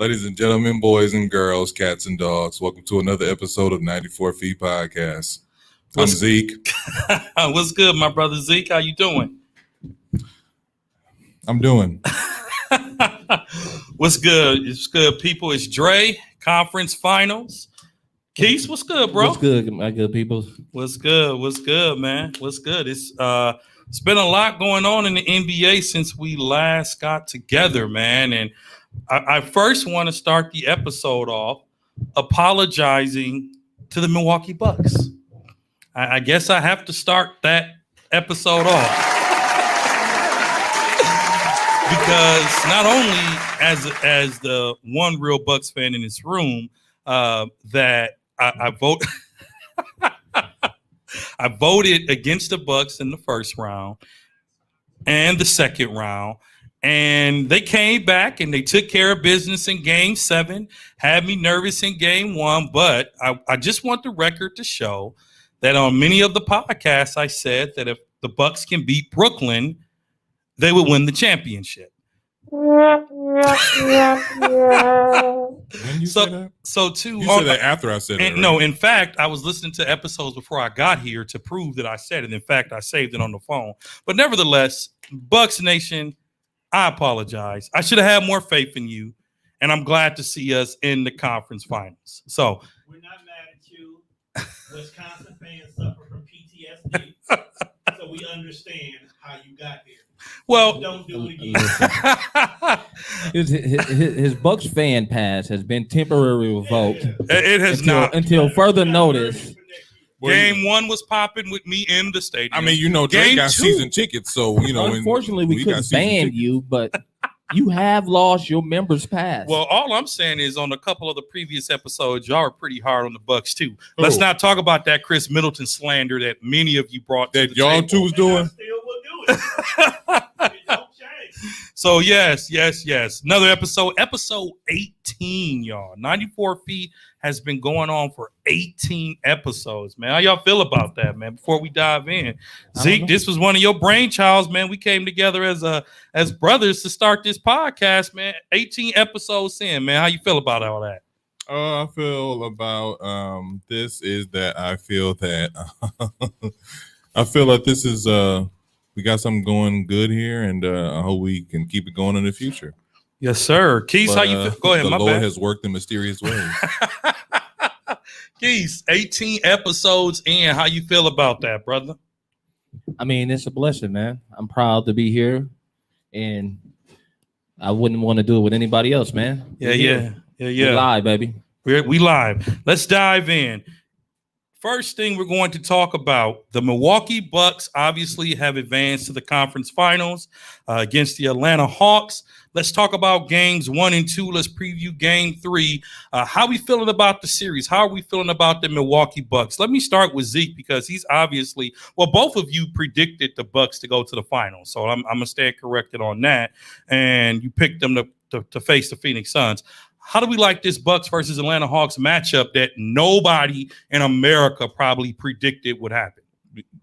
Ladies and gentlemen, boys and girls, cats and dogs, welcome to another episode of 94 Feet Podcast. I'm Zeke. What's good, my brother Zeke? How you doing? I'm doing. What's good? It's good, people. It's Dre, conference finals. Keith, what's good, bro? What's good, my good people? What's good? What's good, man? What's good? It's been a lot going on in the NBA since we last got together, man. And I first want to start the episode off apologizing to the Milwaukee Bucks. I guess I have to start that episode off because not only as the one real Bucks fan in this room that I vote. I voted against the Bucks in the first round and the second round, and they came back and they took care of business in Game 7. Had me nervous in Game 1, but I just want the record to show that on many of the podcasts I said that if the Bucks can beat Brooklyn, they would win the championship. You said that after I said it. Right? No, in fact, I was listening to episodes before I got here to prove that I said it. In fact, I saved it on the phone. But nevertheless, Bucks Nation, I apologize. I should have had more faith in you, and I'm glad to see us in the conference finals. So we're not mad at you. Wisconsin fans suffer from PTSD, so we understand how you got here. Well, don't do it again. his Bucks fan pass has been temporarily revoked. It has not until further notice. Game 1 was popping with me in the stadium. I mean, Drake got season tickets, so Unfortunately, we couldn't ban you, but you have lost your members pass. Well, all I'm saying is on a couple of the previous episodes, y'all are pretty hard on the Bucks too. Let's not talk about that Chris Middleton slander that many of you brought to the y'all table. two was doing. Still will do it. It don't change. So yes. Another episode 18, y'all. 94 Feet has been going on for 18 episodes, man. How y'all feel about that, man? Before we dive in, Zeke, this was one of your brainchilds, man. We came together as brothers to start this podcast, man. 18 episodes in, man. How you feel about all that? I feel about this is that I feel that I feel like this is we got something going good here, and I hope we can keep it going in the future. Yes, sir. Keith, how you feel? Go ahead. The My Lord bad. has worked in mysterious ways. Keith, 18 episodes in. How you feel about that, brother? I mean, it's a blessing, man. I'm proud to be here, and I wouldn't want to do it with anybody else, man. Yeah. We live, baby. We live. Let's dive in. First thing we're going to talk about, the Milwaukee Bucks obviously have advanced to the conference finals against the Atlanta Hawks. Let's talk about games 1 and 2. Let's preview game 3. How are we feeling about the series? How are we feeling about the Milwaukee Bucks? Let me start with Zeke because he's obviously, both of you predicted the Bucks to go to the finals. So I'm going to stand corrected on that. And you picked them to face the Phoenix Suns. How do we like this Bucks versus Atlanta Hawks matchup that nobody in America probably predicted would happen?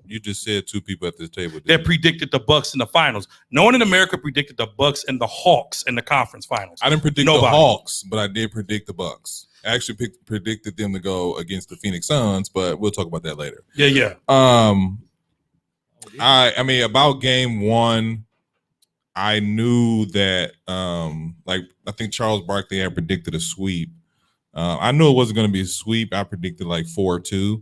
You just said two people at this table that predicted the Bucks in the finals. No one in America predicted the Bucks and the Hawks in the conference finals. I didn't predict the Hawks, but I did predict the Bucks. I actually predicted them to go against the Phoenix Suns, but we'll talk about that later. Yeah. I mean, about game 1, I knew that, I think Charles Barkley had predicted a sweep. I knew it wasn't going to be a sweep. I predicted 4-2.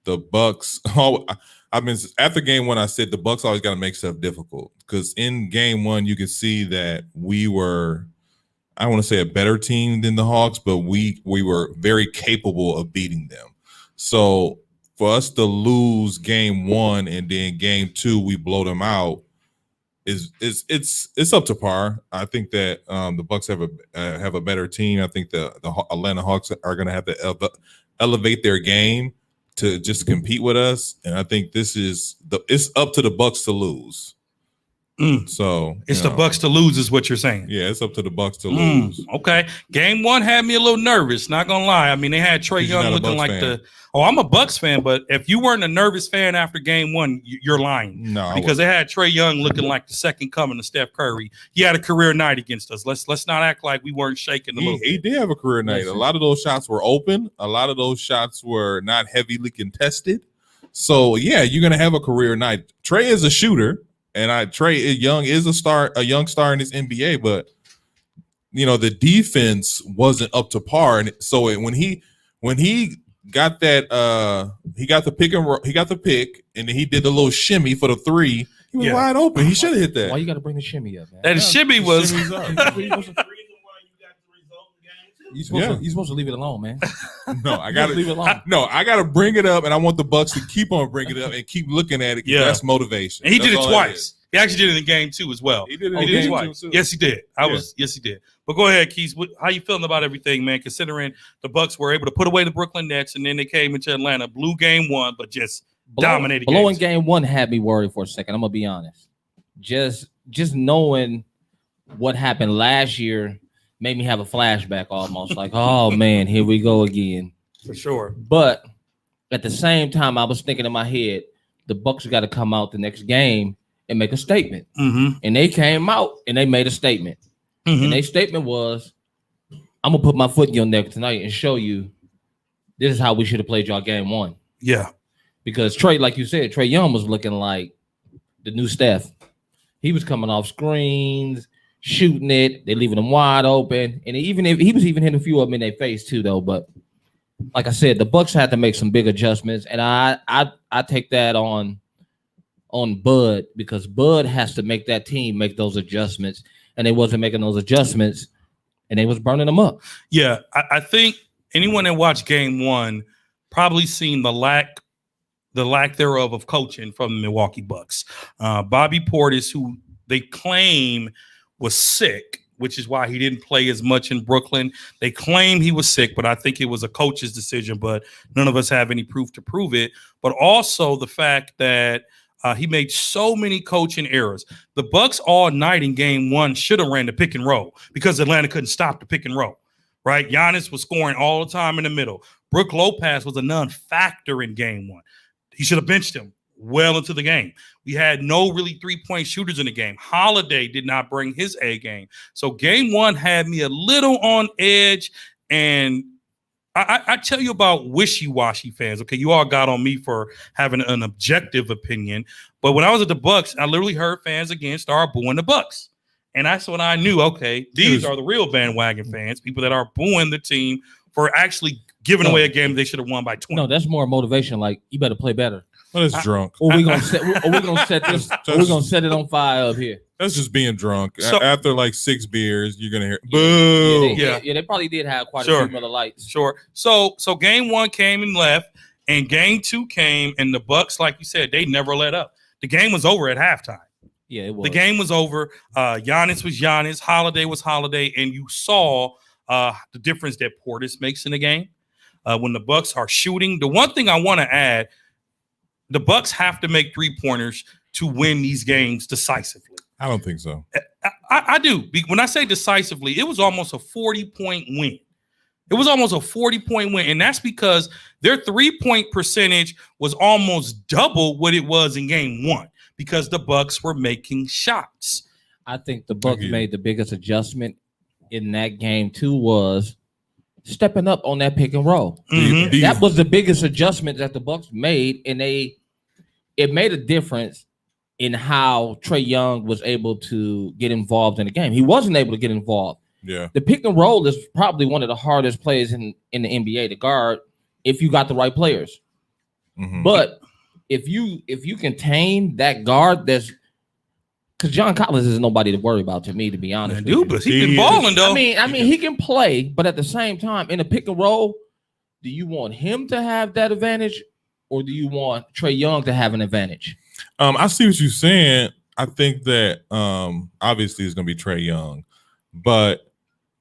The Bucks. After game 1, I said the Bucks always got to make stuff difficult because in game 1 you could see that we were, I want to say, a better team than the Hawks, but we were very capable of beating them. So for us to lose game 1 and then game 2 we blow them out, it's up to par. I think that the Bucks have a better team. I think the Atlanta Hawks are going to have to elevate their game to just compete with us, and I think it's up to the Bucks to lose. So It's you the know, Bucks to lose, is what you're saying. Yeah, it's up to the Bucks to lose. Okay. Game one had me a little nervous, not gonna lie. I mean, they had Trae 'Cause you're Young not a looking Bucks like fan. I'm a Bucks fan, but if you weren't a nervous fan after game one, you're lying. No, Because they had Trae Young looking like the second coming of Steph Curry. He had a career night against us. Let's not act like we weren't shaking a little he bit. did have a career night. Listen. A lot of those shots were open. A lot of those shots were not heavily contested. So yeah, you're gonna have a career night. Trae is a shooter, and Trae Young is a young star in this NBA, but you know the defense wasn't up to par. And so when he got that he got the pick and then he did the little shimmy for the three. He was Yeah. wide open. He should have hit Why that. you got to bring the shimmy up, man? That shimmy was Shimmy's up. The reason why you got the result in game 2. You supposed to leave it alone, man. No, I You got supposed to leave it alone. No, I got to bring it up, and I want the Bucks to keep on bringing it up and keep looking at it. 'Cause Yeah. That's motivation. and he did That's it all that twice. He actually did it in game two as well. is. He did it. Oh, in did he? game Twice. two, too. Yes, he did. Yeah. Yes, he did. But go ahead, Keith. How you feeling about everything, man? Considering the Bucks were able to put away the Brooklyn Nets, and then they came into Atlanta, blew game one, but just dominated Blowing games. game one had me worried for a second. I'm gonna be honest. Just knowing what happened last year made me have a flashback almost. Like, oh man, here we go again. for sure. But at the same time, I was thinking in my head, the Bucks got to come out the next game and make a statement. Mm-hmm. And they came out and they made a statement. And their statement was, I'm gonna put my foot in your neck tonight and show you this is how we should have played y'all game one. Yeah. Because Trae, like you said, Trae Young was looking like the new Steph. He was coming off screens, shooting it. They leaving him wide open, and even if he was even hitting a few of them in their face too, though. But like I said, the Bucks had to make some big adjustments, and I take that on Bud, because Bud has to make that team make those adjustments, and they wasn't making those adjustments, and they was burning them up. Yeah. I think anyone that watched game one probably seen the lack thereof of coaching from the Milwaukee Bucks. Bobby Portis, who they claim was sick, which is why he didn't play as much in Brooklyn. They claim he was sick, but I think it was a coach's decision, but none of us have any proof to prove it. But also the fact that he made so many coaching errors. The Bucks all night in game one should have ran the pick and roll because Atlanta couldn't stop the pick and roll, right? Giannis was scoring all the time in the middle. Brook Lopez was a non-factor in game one. He should have benched him well into the game. We had no really three-point shooters in the game. Holiday did not bring his A game. So game one had me a little on edge, and I tell you about wishy-washy fans. Okay, you all got on me for having an objective opinion, but when I was at the Bucks, I literally heard fans again start booing the Bucks, and that's when I knew, okay, these are the real bandwagon fans, people that are booing the team for actually giving away a game they should have won by 20. No, that's more motivation. Like, you better play better, Well, it's drunk. or we gonna set this. Or we gonna set it on fire up here. That's just being drunk. So- After like 6 beers, you're gonna hear Yeah, boo. they probably did have quite Sure. a few Miller Lights. Sure. So game one came and left, and game two came, and the Bucks, like you said, they never let up. The game was over at halftime. Yeah, it was. The game was over. Giannis was Giannis. Holiday was Holiday, and you saw the difference that Portis makes in the game when the Bucks are shooting. The one thing I want to add, the Bucks have to make 3-pointers to win these games decisively. I don't think so. I do. When I say decisively, it was almost a 40-point win. It was almost a 40-point win, and that's because their 3-point percentage was almost double what it was in game one because the Bucks were making shots. I think the Bucks Agreed. made the biggest adjustment in that game too was stepping up on that pick and roll. Mhm. Do you- That was the biggest adjustment that the Bucks made, and it made a difference in how Trae Young was able to get involved in the game. He wasn't able to get involved. Yeah. The pick and roll is probably one of the hardest plays in the NBA to guard if you got the right players. Mhm. But if you contain that guard, that's because John Collins is nobody to worry about to me, to be honest. Man, with dude, you. but he He been is. balling though. I mean, he can play, but at the same time, in a pick and roll, do you want him to have that advantage, or do you want Trae Young to have an advantage? I see what you're saying. I think that obviously it's gonna be Trae Young, but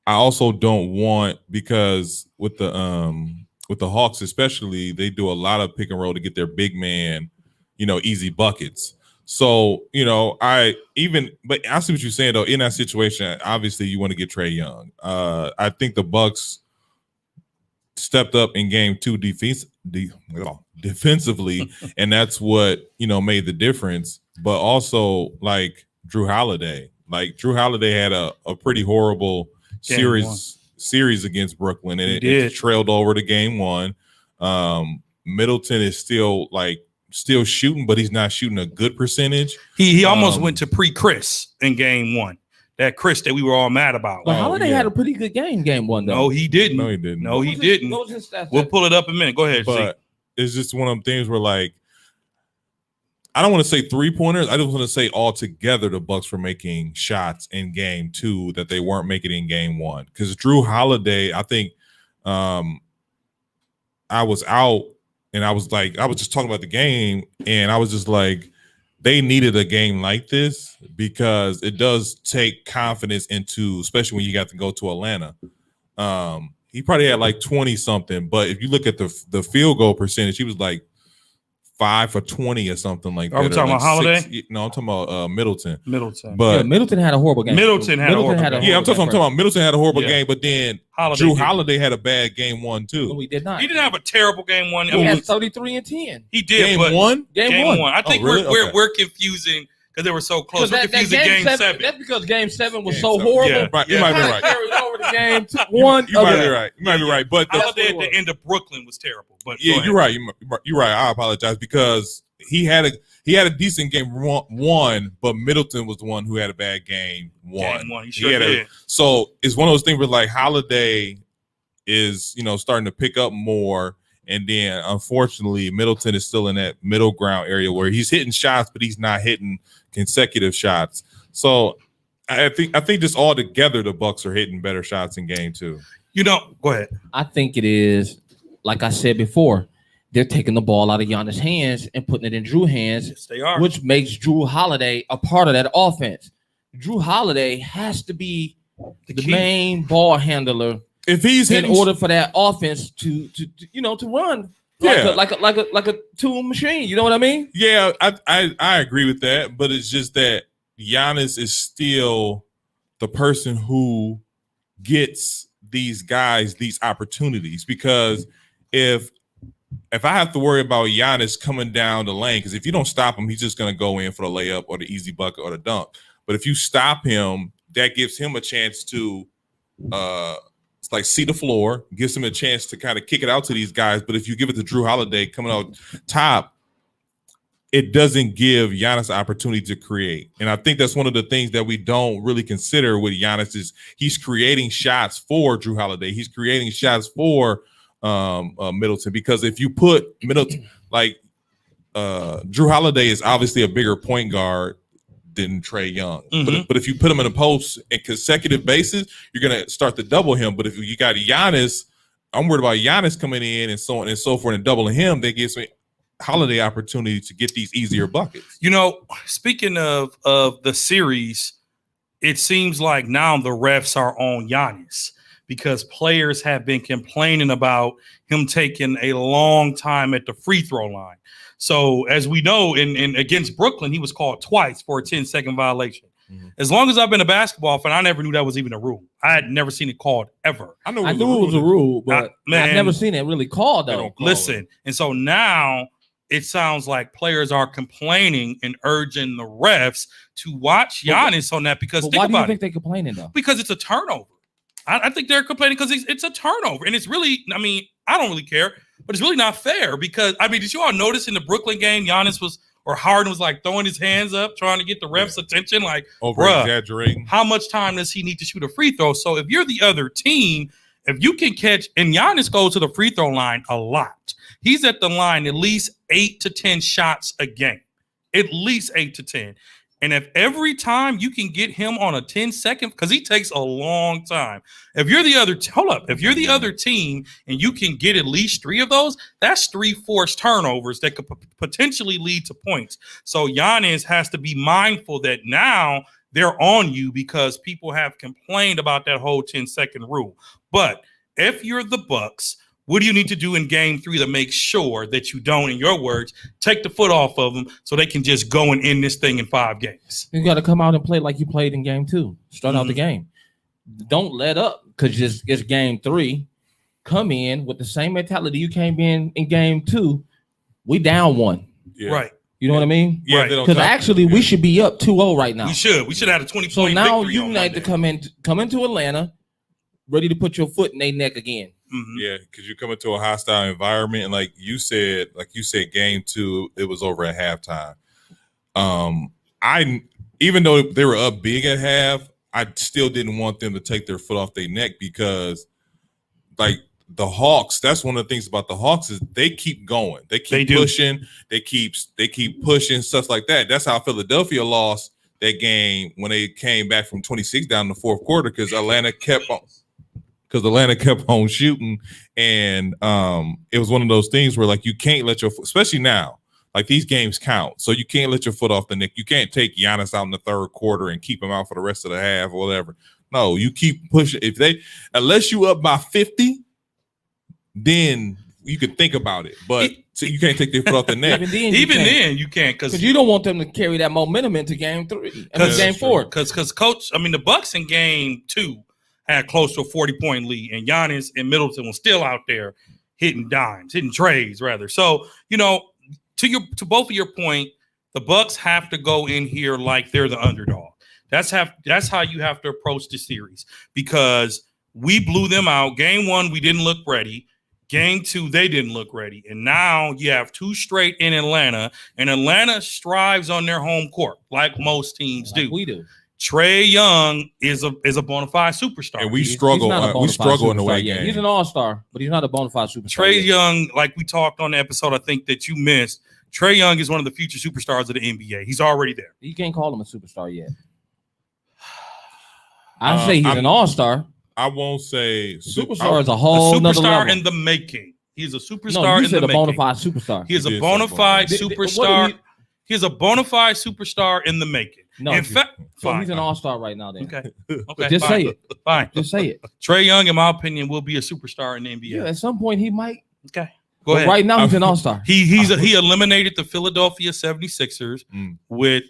I also don't want, because with the Hawks especially, they do a lot of pick and roll to get their big man, easy buckets. So, I see what you're saying though. In that situation, obviously you want to get Trae Young. I think the Bucks stepped up in game 2 defensively, and that's what made the difference. But also like Drew Holiday. Like Drew Holiday had a pretty horrible series against Brooklyn, and it trailed over to game 1. Middleton is still shooting, but he's not shooting a good percentage. He almost went to pre-Chris in game 1. That Chris that we were all mad about. But Holiday had a pretty good game 1 though. No, he didn't. No, he didn't. No, he didn't. We'll pull it up in a minute. Go ahead. But it's just one of them things where I don't want to say 3-pointers. I just want to say altogether the Bucks were making shots in game 2 that they weren't making in game 1. Because Drew Holiday, I think I was out and I was just talking about the game, and I was just like, they needed a game like this because it does take confidence into, especially when you got to go to Atlanta. He probably had 20 something, but if you look at the field goal percentage, he was 5 for 20 or something like that. Are we talking about Holiday? No, I'm talking about Middleton. But Middleton had a horrible game. Middleton had a horrible game. I'm talking about Middleton had a horrible game, but then Drew Holiday had a bad game 1 too. No, he did not. He didn't have a terrible game 1. He had 33 and 10. He did. Game 1? Game 1. I think we're confusing because they were so close. We're confusing game 7. That's because game 7 was so horrible. Yeah, right. You might be right. Carried over to game 1. You might be right. But Holiday at the end of Brooklyn was terrible. But you're right. You're right. I apologize because he had a decent game 1, but Middleton was the one who had a bad game 1. Game 1. He sure did. So it's one of those things where Holiday is starting to pick up more, and then unfortunately Middleton is still in that middle ground area where he's hitting shots, but he's not hitting consecutive shots. So I think just all together the Bucks are hitting better shots in game 2. Go ahead. I think it is, like I said before, they're taking the ball out of Giannis' hands and putting it in Drew's hands. Yes, they are. Which makes Drew Holiday a part of that offense. Drew Holiday has to be the main ball handler if he's in order for that offense to run like a tool machine. You know what I mean? Yeah, I agree with that, but it's just that Giannis is still the person who gets these guys these opportunities, because if I have to worry about Giannis coming down the lane, because if you don't stop him, he's just going to go in for the layup or the easy bucket or the dunk. But if you stop him, that gives him a chance to see the floor, gives him a chance to kind of kick it out to these guys. But if you give it to Drew Holiday coming out top, it doesn't give Giannis an opportunity to create. And I think that's one of the things that we don't really consider with Giannis is he's creating shots for Drew Holiday. He's creating shots for Middleton, because if you put Middleton Drew Holiday is obviously a bigger point guard than Trae Young, but if you put him in a post in consecutive basis, you're gonna start to double him. But if you got Giannis, I'm worried about Giannis coming in and so on and so forth and doubling him. That gives me Holiday opportunity to get these easier buckets. Speaking of the series, it seems like now the refs are on Giannis, because players have been complaining about him taking a long time at the free throw line. So as we know, in against Brooklyn, he was called twice for a 10-second violation. Mm-hmm. As long as I've been a basketball fan, I never knew that was even a rule. I had never seen it called ever. I knew it was a rule, but I've never seen it really called though. Listen, and so now it sounds like players are complaining and urging the refs to watch Giannis on that, because why do you think they're complaining though? Because it's a turnover. I think they're complaining because it's a turnover, and it's really, I don't really care, but it's really not fair, because, did you all notice in the Brooklyn game, Harden was throwing his hands up, trying to get the refs' attention, over-exaggerating. How much time does he need to shoot a free throw? So if you're the other team, if you can catch, and Giannis goes to the free throw line a lot. He's at the line at least 8 to 10 shots a game, at least 8 to 10. And if every time you can get him on a 10-second, because he takes a long time. If you're the other, if you're the other team and you can get at least 3 of those, that's 3 forced turnovers that could potentially lead to points. So Giannis has to be mindful that now they're on you, because people have complained about that whole 10-second rule. But if you're the Bucks, What do you need to do in game 3 to make sure that you don't, in your words, take the foot off of them so they can just go and end this thing in 5 games? You got to come out and play like you played in game 2. Start out the Mhm. game. Don't let up because it's game 3. Come in with the same mentality you came in game 2. We down 1. Yeah. Right. You know what I mean? Yeah, Right. they don't Because talk- actually, we should be up 2-0 right now. We should have had a 20 So point now victory you on need to Monday. come into Atlanta, ready to put your foot in their neck again. Mhm. Yeah, because you come into a hostile environment, and like you said, game 2, it was over at halftime. I even though they were up big at half, I still didn't want them to take their foot off their neck because, like the Hawks, that's one of the things about the Hawks is they keep going, they keep They do. pushing, they keep pushing stuff like that. That's how Philadelphia lost that game when they came back from 26 down in the fourth quarter because Atlanta kept on shooting, and it was one of those things where like you can't let your, especially now, like these games count, so you can't let your foot off the neck. You can't take Giannis out in the third quarter and keep him out for the rest of the half or whatever. No, you keep pushing. Unless you up by 50, then you could think about it, but so you can't take their foot off the neck. Even then, You can't because you don't want them to carry that momentum into game 3. Game 4. Because coach, I mean, the Bucks in game 2 had close to a 40-point lead, and Giannis and Middleton was still out there hitting trays rather. So, to both of your point, the Bucks have to go in here like they're the underdog. That's how you have to approach the series because we blew them out. Game 1, we didn't look ready. Game 2, they didn't look ready. And now you have 2 straight in Atlanta, and Atlanta strives on their home court like most teams do. We do. Trae Young is a bona fide superstar. And we He's struggle. not a bona We fide struggle in the superstar way yet. game. He's an all-star, but he's not a bona fide superstar. Trae yet. Young, like we talked on the episode, I think that you missed. Trae Young is one of the future superstars of the NBA. He's already there. You can't call him a superstar yet. I say he's an all-star. I won't say Superstar is a A whole nother superstar level. in the making. He's a superstar No, you in said the a bona making. fide superstar. He is You a did bona say fide bona fide. superstar. He's a bona fide superstar in the making. No, in fact, so fine. he's an all-star right now. Then Okay. just fine. say it. Fine. Just say it. Trey Young, in my opinion, will be a superstar in the NBA. Yeah, at some point he might. Okay. Go But ahead. right now he's an all-star. He eliminated the Philadelphia 76ers with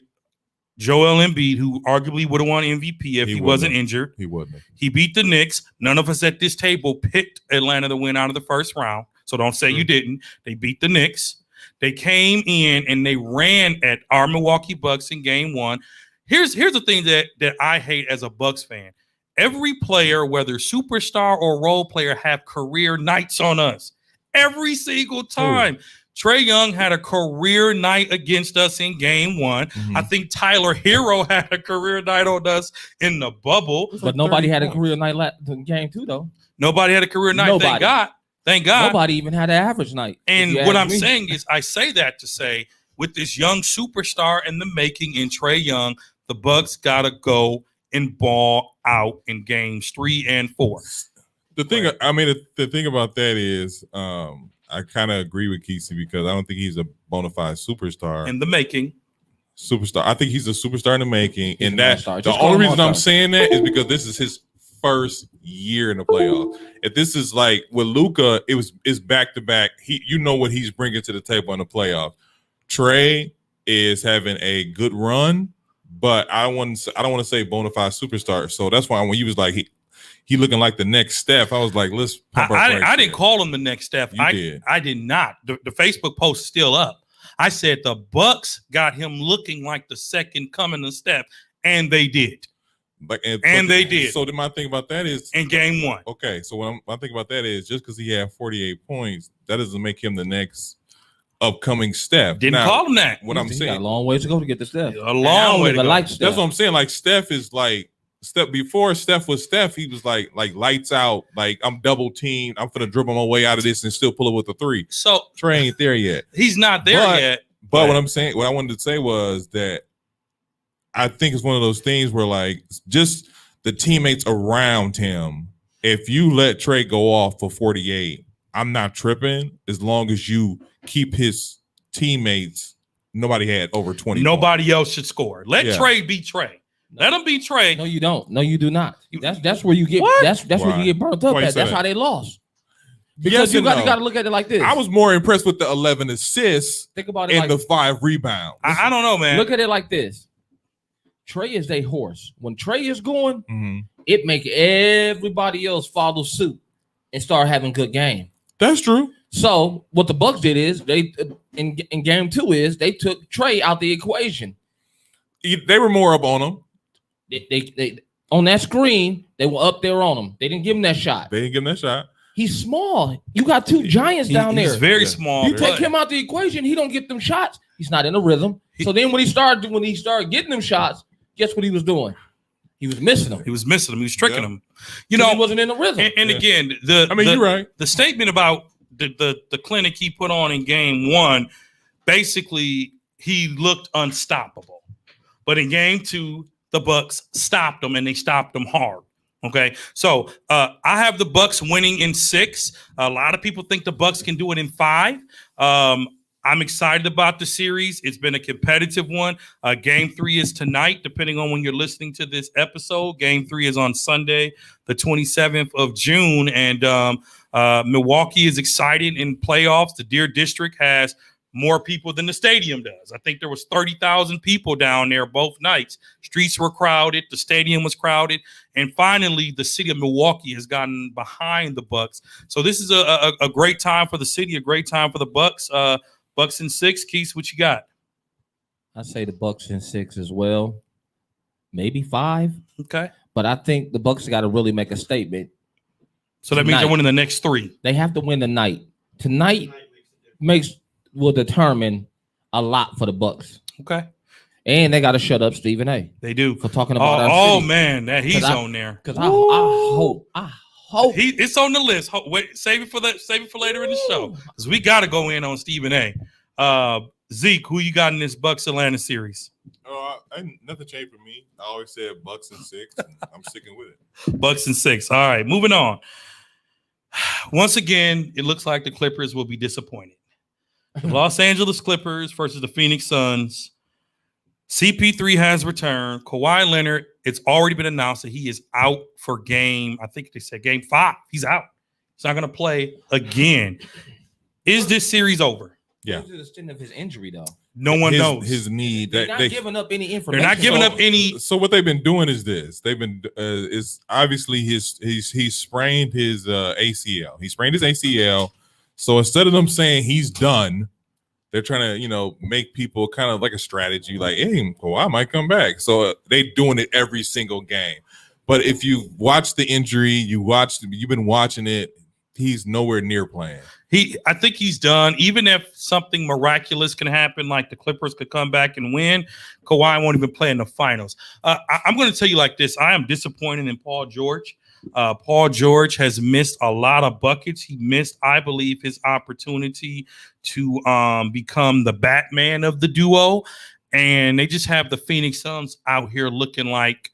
Joel Embiid, who arguably would have won MVP if he wasn't injured. He wouldn't. He beat the Knicks. None of us at this table picked Atlanta to win out of the first round. So don't say you didn't. They beat the Knicks. They came in and they ran at our Milwaukee Bucks in game 1. Here's the thing that I hate as a Bucks fan. Every player, whether superstar or role player, have career nights on us. Every single time. Trae Young had a career night against us in game 1. Mhm. I think Tyler Hero had a career night on us in the bubble. But nobody had a career night in game 2, though. Nobody had a career night. Nobody. Thank God. Thank God. Nobody even had an average night. And if you what ask I'm me. saying is, I say that to say, with this young superstar in the making in Trae Young, the Bucks gotta go and ball out in games 3 and 4. The thing, the thing about that is, I kind of agree with Kesey because I don't think he's a bona fide superstar. In the making. I think he's a superstar in the making. He's And an that all-star. the Just call only him reason I'm all-star. saying that is because this is his first year in the playoffs. If this is like with Luka, it's back to back. What he's bringing to the table in the playoffs. Trey is having a good run, but I don't want to say bona fide superstar. So that's why when he was like he looking like the next Steph, I was like, let's pump our brakes I didn't here. call him the next step. You did. I did not. The Facebook post is still up. I said the Bucks got him looking like the second coming of Steph, and they did they did. So then my thing about that is in game 1. okay. So what I think about that is just because he had 48 points, that doesn't make him the next upcoming Steph. Didn't Now, call him that. What I'm He got a saying, long ways to go to get to Steph. A long way to go. Like that's Steph. what I'm saying. Like Steph is like Steph before Steph was Steph, he was like lights out. Like I'm double teamed. I'm gonna dribble my way out of this and still pull it with a 3. So Trey ain't there yet. he's not there But- yet. But what I wanted to say was that I think it's one of those things where like just the teammates around him, if you let Trey go off for 48, I'm not tripping as long as you keep his teammates. Nobody had over 20. Nobody else should score. Let Yeah. Trey be Trey. Let him be Trey. No, you don't. No, you do not. That's where you get. What? That's where Why? you get burnt up Why you at. say That's that? how they lost. Because you and got no. to look at it like this. I was more impressed with the 11 assists Think about it and like the 5 rebounds. I don't know, man. Look at it like this. Trey is a horse. When Trey is going, Mhm. it make everybody else follow suit and start having good game. That's true. So what the Bucks did is they in game 2 is they took Trey out the equation. They were more up on him. They on that screen they were up there on him. They didn't give him that shot. They didn't give him that shot. He's small. You got 2 giants down He's there. very Yeah. small. You but take him out the equation, he don't get them shots. He's not in a rhythm. So then when he started getting them shots, guess what he was doing? He was missing them. He was missing him. He was tricking Yeah. him. You 'Cause know, he wasn't in a rhythm. and Yeah. again, You're right. the statement about the clinic he put on in game 1, basically he looked unstoppable. But in game 2, the Bucks stopped him and they stopped him hard. Okay, so I have the Bucks winning in 6. A lot of people think the Bucks can do it in 5. I'm excited about the series. It's been a competitive one. Game 3 is tonight, depending on when you're listening to this episode. Game 3 is on Sunday, the 27th of June, and Milwaukee is excited in playoffs. The Deer District has more people than the stadium does. I think there was 30,000 people down there both nights. Streets were crowded. The stadium was crowded. And finally, the city of Milwaukee has gotten behind the Bucks. So this is a great time for the city, a great time for the Bucks. Bucks in 6. Keith, what you got? I say the Bucks in 6 as well, maybe 5. Okay. But I think the Bucks got to really make a statement. So that means they're winning the next 3. They have to win tonight. Tonight will determine a lot for the Bucks, Okay. and they got to shut up Stephen A. They do. for talking about our Oh city. man, that he's 'Cause I- on there. Because I hope It's on the list. Wait, save it for later in the show because we got to go in on Stephen A. Zeke, who you got in this Bucks Atlanta series? Nothing changed for me. I always said Bucks in 6. And I'm sticking with it. Bucks in 6. All right, moving on. Once again, it looks like the Clippers will be disappointed. The Los Angeles Clippers versus the Phoenix Suns. CP3 has returned. Kawhi Leonard, it's already been announced that he is out for I think they said game 5. He's out. He's not going to play again. Is this series over? Yeah. Who's the extent of his injury, though? No one knows. His need. They're not giving up any They're information. not giving up any. So what they've been doing is this. They've been is obviously he's sprained his ACL. He sprained his ACL. So instead of them saying he's done, they're trying to make people kind of like a strategy, like, hey, Kawhi might come back. So they're doing it every single game. But if you watch the injury, you've been watching it. He's nowhere near playing. I think he's done. Even if something miraculous can happen, like the Clippers could come back and win, Kawhi won't even play in the finals. I'm going to tell you like this. I am disappointed in Paul George. Paul George has missed a lot of buckets. He missed, I believe, his opportunity to become the Batman of the duo. And they just have the Phoenix Suns out here looking like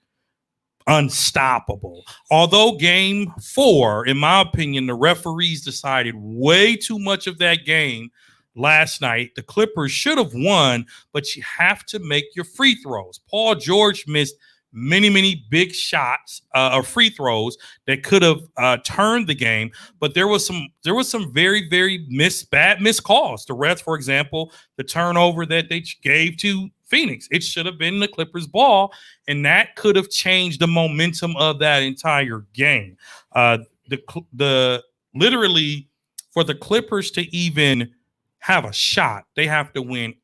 unstoppable. Although game 4, in my opinion, the referees decided way too much of that game last night. The Clippers should have won, but you have to make your free throws. Paul George missed many big shots or free throws that could have turned the game, but there was some very bad missed calls. The refs, for example, the turnover that they gave to Phoenix, it should have been the Clippers ball, and that could have changed the momentum of that entire game. The literally for the Clippers to even have a shot, they have to win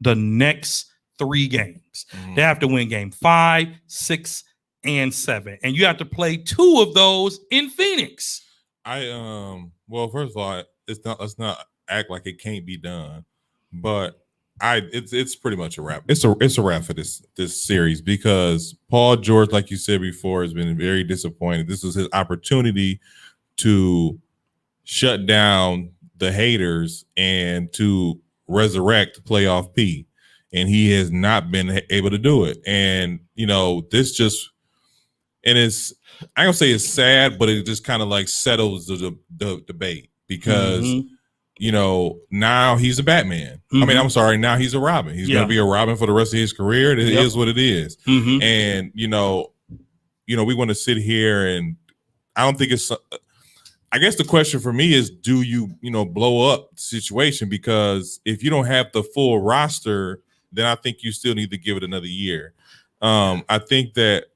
the next 3 games. They have to win game 5, 6, and 7, and you have to play 2 of those in Phoenix. Well, first of all, let's not act like it can't be done, but it's pretty much a wrap. It's a wrap for this series because Paul George, like you said before, has been very disappointed. This was his opportunity to shut down the haters and to resurrect playoff P, and he has not been able to do it. And this just, and it's, I don't say it's sad, but it just kind of like settles the debate because now he's a Batman. I mean, I'm sorry, now he's a Robin. He's going to be a Robin for the rest of his career. It is what it is. And we want to sit here and I don't think it's I guess the question for me is, do you blow up the situation? Because if you don't have the full roster, then I think you still need to give it another year. I think that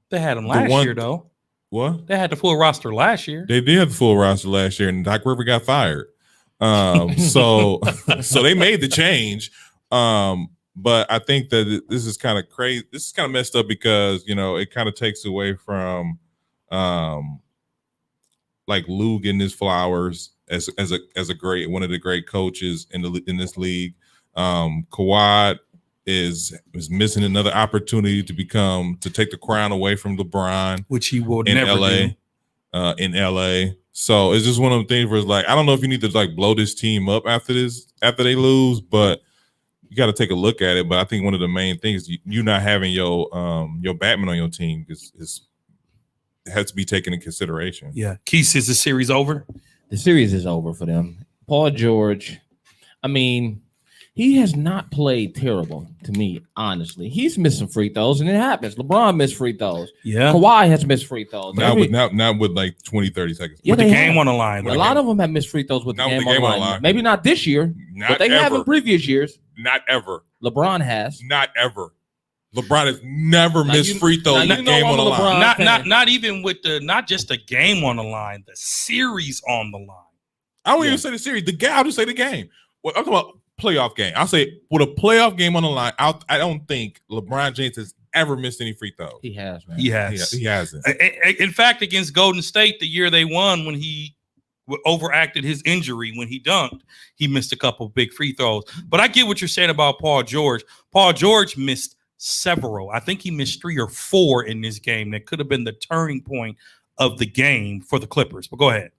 They had him last year, though. What? They had the full roster last year. They did have the full roster last year, and Doc River got fired. So they made the change. But I think that this is kind of crazy. This is kind of messed up because it kind of takes away from like Lou getting his flowers as a great one of the great coaches in this league. Kawhi is missing another opportunity to take the crown away from LeBron, which he will in never LA, do. in LA. So it's just one of the things where it's like, I don't know if you need to like blow this team up after they lose, but you got to take a look at it. But I think one of the main things, you not having your Batman on your team has to be taken in consideration. Yeah. Keith, is the series over? The series is over for them. Paul George, I mean, he has not played terrible to me, honestly. He's missed some free throws, and it happens. LeBron missed free throws. Yeah. Kawhi has missed free throws. Not with like 20, 30 seconds. Yeah, with the game on the line. A lot of them have missed free throws with the Not game, with the game on on the the line. line. Maybe not this year, but they have in previous years. Not ever. LeBron has. Not ever. LeBron has never missed free throws with the game on the line. Not even with not just the game on the line, the series on the line. I don't even say the series. The game. I'll just say the game. Well, I'm talking about playoff game. I'll say with a playoff game on the line, I don't think LeBron James has ever missed any free throws. He has, man. He has. He hasn't. In fact, against Golden State, the year they won, when he overacted his injury when he dunked, he missed a couple big free throws. But I get what you're saying about Paul George. Paul George missed several. I think he missed 3 or 4 in this game. That could have been the turning point of the game for the Clippers. But go ahead.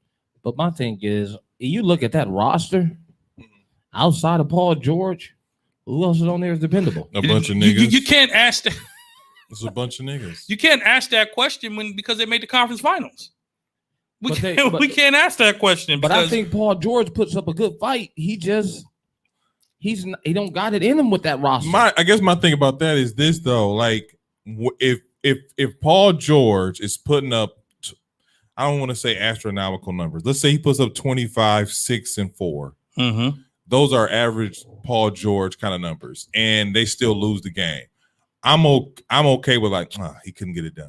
But my thing is, you look at that roster, outside of Paul George, who else is on there is dependable? A bunch of niggas. You can't ask that. It's a bunch of niggas. You can't ask that question because they made the conference finals. We can't ask that question. But I think Paul George puts up a good fight. He don't got it in him with that roster. I guess my thing about that is this though. Like, if Paul George is putting up, I don't want to say astronomical numbers. Let's say he puts up 25, 6, and 4. Mm-hmm. Those are average Paul George kind of numbers, and they still lose the game. I'm okay with like, he couldn't get it done.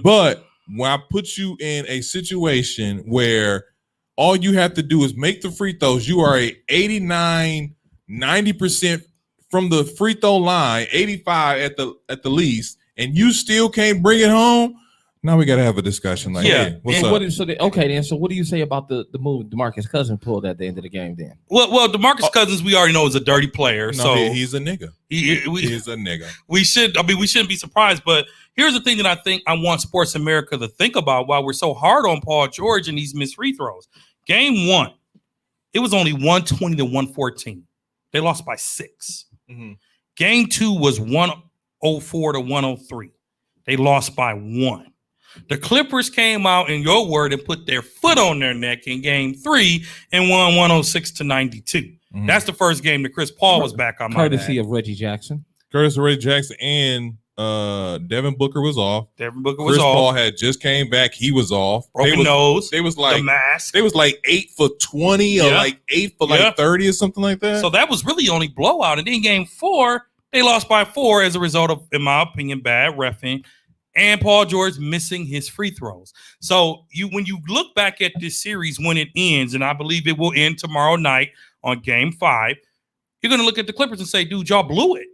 But when I put you in a situation where all you have to do is make the free throws, you are a 89, 90% from the free throw line, 85 at the least, and you still can't bring it home. Now we got to have a discussion. Like, yeah, hey, what's up? So what do you say about the move DeMarcus Cousins pulled at the end of the game? Then, well, DeMarcus Cousins, we already know is a dirty player. No, so he's a nigga. He's a nigga. We shouldn't be surprised. But here's the thing that I think I want Sports America to think about while we're so hard on Paul George and these missed free throws. Game 1, it was only 120 to 114. They lost by 6. Mm-hmm. Game 2 was 104 to 103. They lost by 1. The Clippers came out, in your word, and put their foot on their neck in game 3 and won 106 to 92. Mm-hmm. That's the first game that Chris Paul was back on. Courtesy of Reggie Jackson. Reggie Jackson and Devin Booker was off. Chris Paul had just came back. He was off. Broken nose. They was like the mask. They was like 8 for 20 or like 8 for like 30 or something like that. So that was really only blowout. And then game 4, they lost by 4 as a result of, in my opinion, bad reffing and Paul George missing his free throws. So when you look back at this series when it ends, and I believe it will end tomorrow night on game 5, you're going to look at the Clippers and say, dude, y'all blew it.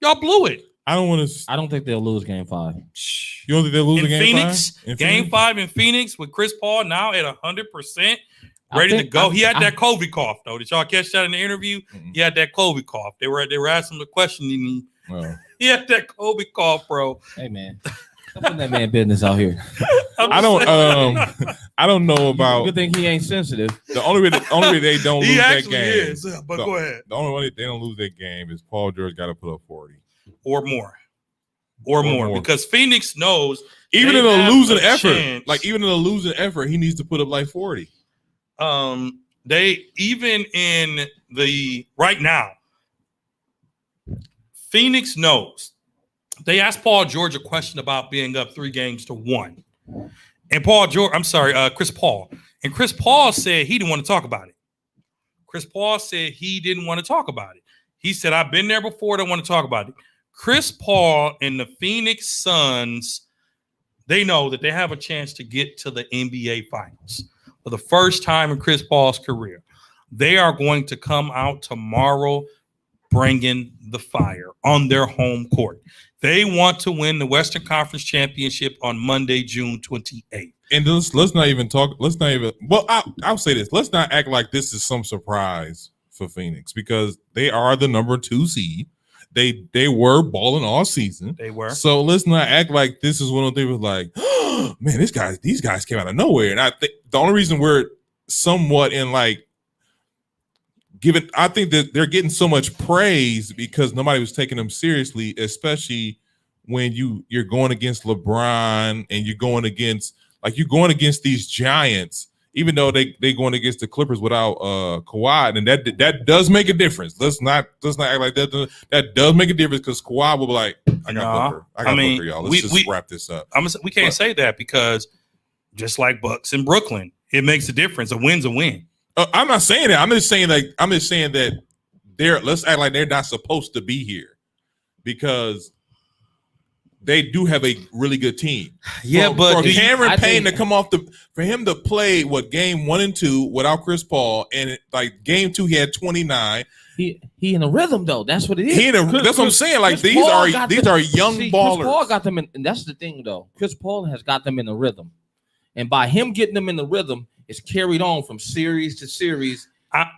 Y'all blew it. I don't think they'll lose game 5. You don't think they'll lose game Phoenix? 5? Game 5 in Phoenix with Chris Paul now at 100%. Ready to go. He had that COVID cough, though. Did y'all catch that in the interview? Mm-hmm. He had that COVID cough. They were asking him the question. He had that COVID cough, bro. Hey, man. Don't put that man business out here. I don't know about. Good thing he ain't sensitive. The only way they don't lose that game. Is, but go ahead. The only way they don't lose that game is Paul George got to put up 40 or more. Because Phoenix knows even in a losing effort, even in a losing effort, he needs to put up like 40. They even in the right now, Phoenix knows. They asked Paul George a question about being up 3-1, And Chris Paul. And Chris Paul said he didn't want to talk about it. Chris Paul said he didn't want to talk about it. He said, I've been there before, don't want to talk about it. Chris Paul and the Phoenix Suns, they know that they have a chance to get to the NBA Finals for the first time in Chris Paul's career. They are going to come out tomorrow bringing the fire on their home court. They want to win the Western Conference Championship on Monday, June 28th. And let's not even talk. Well, I'll say this. Let's not act like this is some surprise for Phoenix because they are the number 2 seed. They were balling all season. They were. So let's not act like this is one of the things like, oh, man, these guys came out of nowhere. And I think the only reason we're somewhat in like I think that they're getting so much praise because nobody was taking them seriously, especially when you're going against LeBron and you're going against these giants, even though they going against the Clippers without Kawhi, and that does make a difference. Let's not act like that. That does make a difference because Kawhi will be like, I got Booker, y'all. Let's just wrap this up. We can't say that because just like Bucks in Brooklyn, it makes a difference. A win's a win. I'm not saying that. I'm just saying that let's act like they're not supposed to be here because they do have a really good team. Yeah, but for Cameron Payne to come off for him to play game 1 and 2 without Chris Paul, and like game 2 he had 29. He in a rhythm though. That's what it is. That's what I'm saying. Like these are young ballers. Chris Paul got them in, and that's the thing though. Chris Paul has got them in the rhythm, and by him getting them in the rhythm, it's carried on from series to series.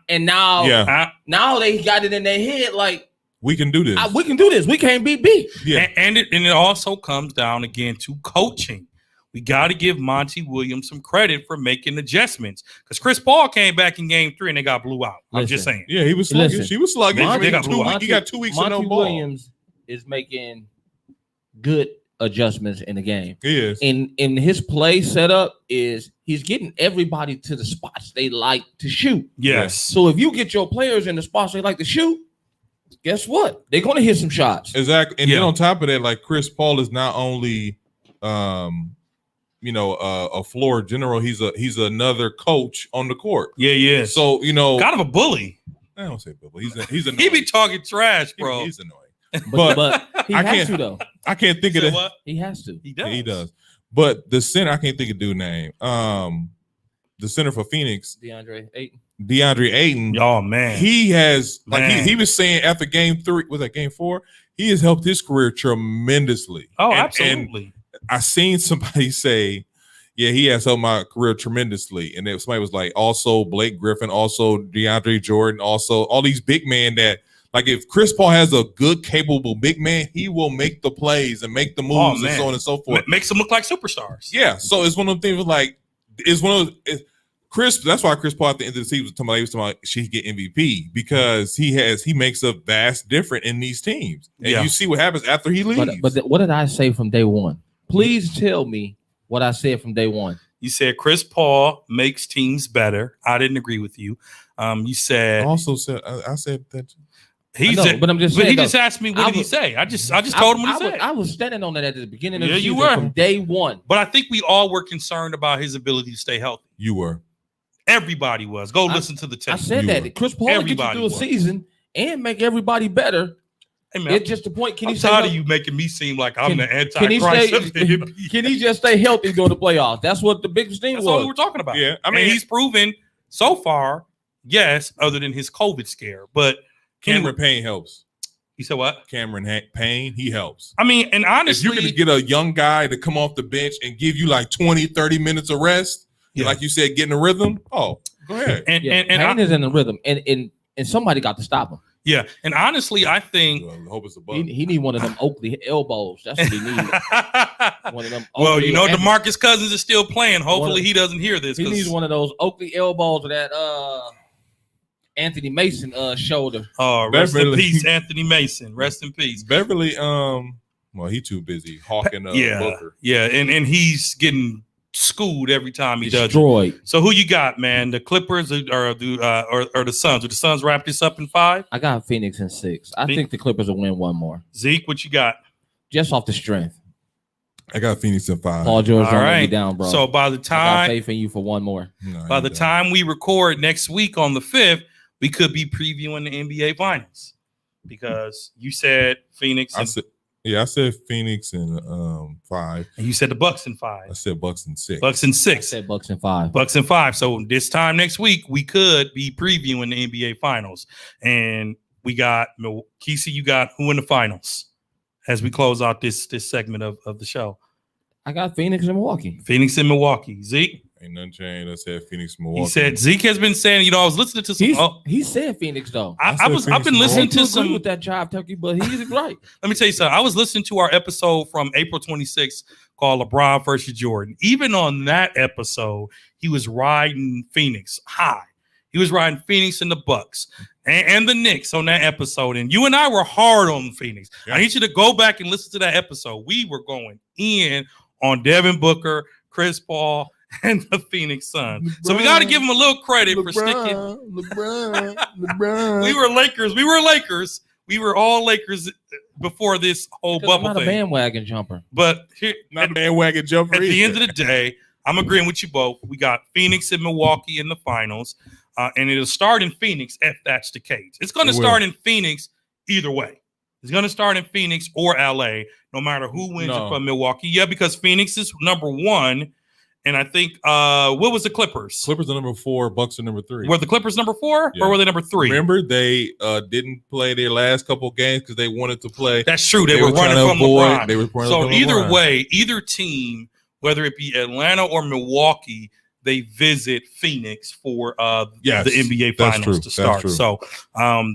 And now they got it in their head like we can do this. We can do this. We can't be beat. Yeah, and it also comes down again to coaching. We got to give Monty Williams some credit for making adjustments because Chris Paul came back in game 3 and they got blew out. I'm just saying. Yeah, he was sluggish. He was sluggish. He got got 2 weeks of no ball. Monty Williams is making good adjustments in the game. He is. In his play setup is he's getting everybody to the spots they like to shoot. Yes. So if you get your players in the spots they like to shoot, guess what? They're going to hit some shots. Exactly. And then on top of that, like Chris Paul is not only a floor general, he's another coach on the court. Yeah, yeah. So, kind of a bully. I don't say bully. He's annoying. He be talking trash, bro. He's annoying. But he has to though. I can't think of it. He has to. He does. He does. But the center, I can't think of dude's name. The center for Phoenix, DeAndre Ayton. Oh man, he has he was saying after game 3, was that game 4? He has helped his career tremendously. Oh, absolutely. And I seen somebody say, yeah, he has helped my career tremendously. And then somebody was like, also Blake Griffin, also DeAndre Jordan, also all these big men that. Like if Chris Paul has a good, capable big man, he will make the plays and make the moves and so on and so forth. Makes them look like superstars. Yeah. So it's one of the things like Chris. That's why Chris Paul at the end of the season was talking about should he get MVP because he makes a vast difference in these teams. And you see what happens after he leaves. But what did I say from day one? Please tell me what I said from day one. You said Chris Paul makes teams better. I didn't agree with you. You said I said that. But I'm just saying. He just asked me what did he say. I just told him what he said. I was standing on that at the beginning of the season from day one. But I think we all were concerned about his ability to stay healthy. You were. Everybody was. Go listen to the tape. I said that Chris Paul can get you through a season and make everybody better. Hey man, it's just the point. I'm tired of you making me seem like I'm the antichrist. Can he just stay healthy during the playoffs? That's what the biggest thing was. That's all we were talking about. Yeah, I mean, he's proven so far, yes, other than his COVID scare, but Cameron Payne helps. You said what? Cameron Payne, he helps. I mean, and honestly, if you can get a young guy to come off the bench and give you like 20, 30 minutes of rest, like you said, get in the rhythm. Oh, go ahead. And Payne is in the rhythm, and somebody got to stop him. Yeah, and honestly, I think hope it's he need one of them Oakley elbows. That's what he needs. One of them. Well, DeMarcus Cousins is still playing. Hopefully, he doesn't hear this. He needs one of those Oakley elbows that Anthony Mason shoulder. Oh, rest in peace, Anthony Mason. Rest in peace. Beverly, well, he too busy hawking Booker. Yeah, and he's getting schooled every time he destroyed. Does it. So who you got, man? The Clippers or the Suns? Do the Suns wrap this up in 5? I got Phoenix in 6. I think the Clippers will win one more. Zeke, what you got? Just off the strength. I got Phoenix in 5. Paul George, All don't let me right. down, bro. So by the I got time faith in you for one more. No, by you the don't. time we record next week on the 5th, we could be previewing the NBA Finals because you said Phoenix I and, said Phoenix in 5. and you said the Bucks in I 5. said Bucks in 6. Bucks in I 6. said Bucks in 5. Bucks in 5. So this time next week, we could be previewing the NBA Finals. And we got Kesey, you got who in the finals as we close out this segment of the show? I got Phoenix and Milwaukee. Phoenix and Milwaukee. Zeke? Ain't nothing changed. I said Phoenix, Milwaukee. He said Zeke has been saying, I was listening to some. He said Phoenix though. I've said been Phoenix listening Milwaukee. to some. with that jive turkey, but he's right. Let me tell you something. I was listening to our episode from April 26th called LeBron versus Jordan. Even on that episode, he was riding Phoenix high. He was riding Phoenix and the Bucks and the Knicks on that episode. And you and I were hard on Phoenix. Yeah. I need you to go back and listen to that episode. We were going in on Devin Booker, Chris Paul, and the Phoenix Suns. So we got to give him a little credit for sticking. LeBron. We were Lakers. We were all Lakers before this whole 'Cause I'm bubble not a thing. bandwagon jumper. But here, Not bandwagon jumper. at the end either. of the day, I'm agreeing with you both. We got Phoenix and Milwaukee in the finals, and it'll start in Phoenix if that's the case. It's going to It will. start in Phoenix either way. It's going to start in Phoenix or LA, no matter who wins No. it from Milwaukee. Yeah, because Phoenix is number 1, and I think what was the Clippers? Clippers are number 4, Bucks are number 3. Were the Clippers number 4 Yeah. or were they number 3? Remember, they didn't play their last couple games because they wanted to play. That's true. They were trying running to from avoid- LeBron. They were running So from either LeBron. way, either team, whether it be Atlanta or Milwaukee, they visit Phoenix for Yes, the NBA that's Finals true. to That's start. true. So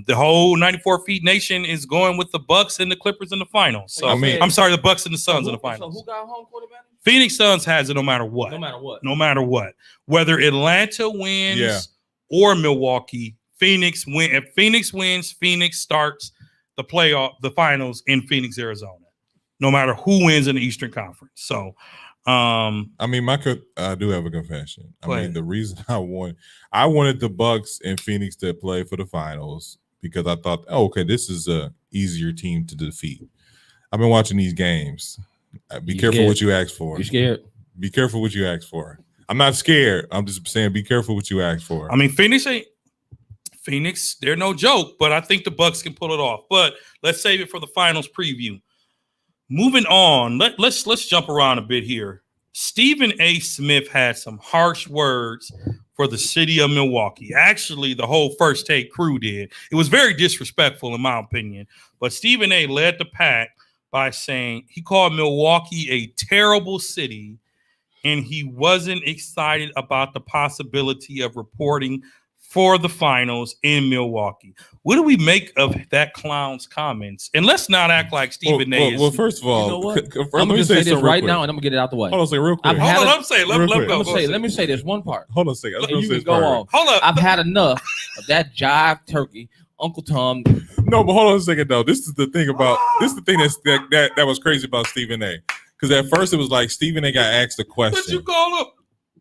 the whole 94 Feet Nation is going with the Bucks and the Clippers in the finals. So I mean- I'm sorry, the Bucks and the Suns in the So finals. who got home court advantage? Phoenix Suns has it no matter what. No matter what. No matter what. Whether Atlanta wins Yeah. or Milwaukee, Phoenix win. If Phoenix wins, Phoenix starts the finals in Phoenix, Arizona. No matter who wins in the Eastern Conference. So I mean, I do have a confession. Go I mean, ahead. the reason I wanted the Bucks and Phoenix to play for the finals because I thought, oh, okay, this is a easier team to defeat. I've been watching these games. Be You careful scared? what you ask for. You scared? Be careful what you ask for. I'm not scared. I'm just saying, be careful what you ask for. I mean, Phoenix, they're no joke, but I think the Bucks can pull it off. But let's save it for the finals preview. Moving on, let's jump around a bit here. Stephen A. Smith had some harsh words for the city of Milwaukee. Actually, the whole First Take crew did. It was very disrespectful, in my opinion. But Stephen A. led the pack by saying he called Milwaukee a terrible city, and he wasn't excited about the possibility of reporting for the finals in Milwaukee. What do we make of that clown's comments? And let's not act like Stephen A. is. Well, first of all, You know what? let I'm me gonna say say this something right real quick. now, and I'm gonna get it out the way. Hold on a second, real quick. I've had Hold on, a- I'm saying, let real him quick. go. Let me say this one part. Hold on a second. And you can go on. Hold up. I've had enough of that jive turkey, Uncle Tom. No, but hold on a second though. This is the thing that was crazy about Stephen A. Because at first it was like Stephen A. got asked a What you question. call him?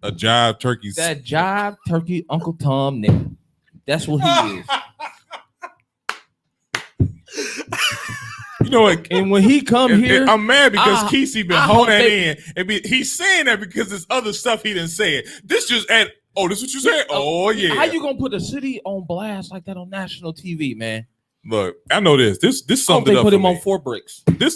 A jive turkey. That jive turkey, Uncle Tom nigga. That's what he is. You know what? And when he come here, I'm mad because Kesey been I holding hope that they- in. And he's saying that because there's other stuff he didn't say. This just add. Oh, this what you said? Oh yeah. how you gonna put a city on blast like that on national TV, man? Look, I know this. This I hope summed they it up put for him me. on 4 bricks. This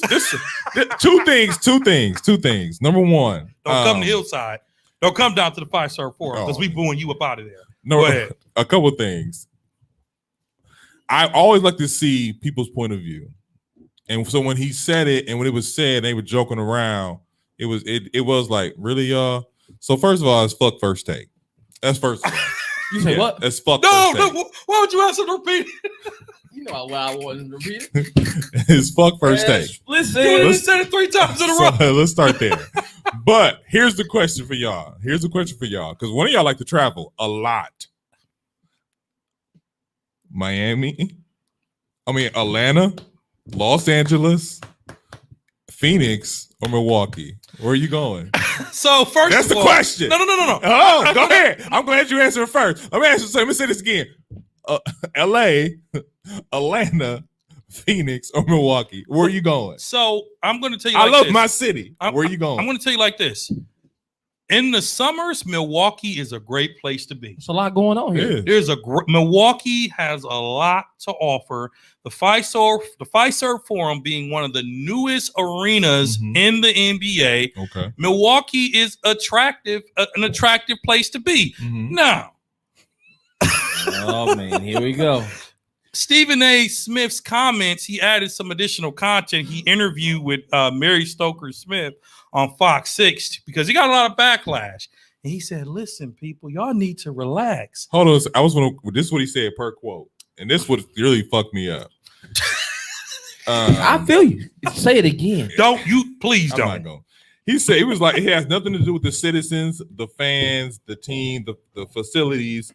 two things. Number one, Don't come to Hillside. Don't come down to the 5-star forum because Oh. we booing you up out of there. No, Go ahead. a couple of things. I always like to see people's point of view. And so when he said it and when it was said, they were joking around. It was like, really, y'all? So first of all, it's fuck First Take. That's first of all. You say Yeah, what? That's fuck No, First no. Why would you ask him to repeat it? You know why I wanted to read it. Take. It's fuck First Take. Explicit. You Let's- said it 3 times in a row. So, let's start there. But here's the question for y'all. Because one of y'all like to travel a lot. Atlanta, Los Angeles, Phoenix, or Milwaukee. Where are you going? So first That's of the all, question. No. Oh, go ahead. I'm glad you answered it first. Let me say this again. LA, Atlanta, Phoenix, or Milwaukee? Where are you going? So I'm going to tell you. I like love this. my city. Where are you going? I'm going to tell you like this. In the summers, Milwaukee is a great place to be. There's a lot going on here. Yeah. There's Milwaukee has a lot to offer. The Fiserv Forum being one of the newest arenas Mhm. in the NBA. Okay. Milwaukee is an attractive place to be. Mhm. Now, Oh man, here we go. Stephen A. Smith's comments, he added some additional content. He interviewed with Mary Stoker Smith on Fox 6 because he got a lot of backlash. And he said, listen, people, y'all need to relax. Hold on. This is what he said per quote. And this would really fuck me up. I feel you. Say it again. Please I'm don't. not going. He said it was like it has nothing to do with the citizens, the fans, the team, the facilities,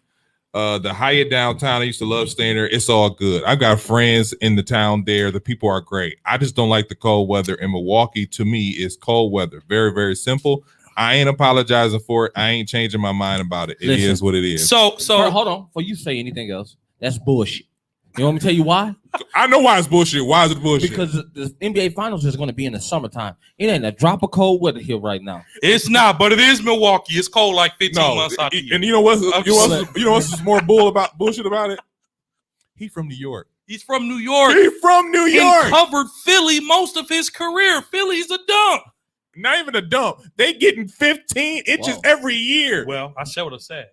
the Hyatt downtown. I used to love staying there. It's all good. I've got friends in the town there. The people are great. I just don't like the cold weather. And Milwaukee, to me, is cold weather. Very, very simple. I ain't apologizing for it. I ain't changing my mind about it. It is Listen. what it is. So Hold on. Before you say anything else, that's bullshit. You want me to tell you why? I know why it's bullshit. Why is it bullshit? Because the NBA Finals is going to be in the summertime. It ain't a drop of cold weather here right now. it's not, but it is Milwaukee. It's cold like 15 months out the year. and you know what? upset. You know what's more bullshit about it? He from New York. He's from New York. He from New And York. covered Philly most of his career. Philly's a dump. Not even a dump. They getting 15 inches Whoa. every year. Well, I said what I said.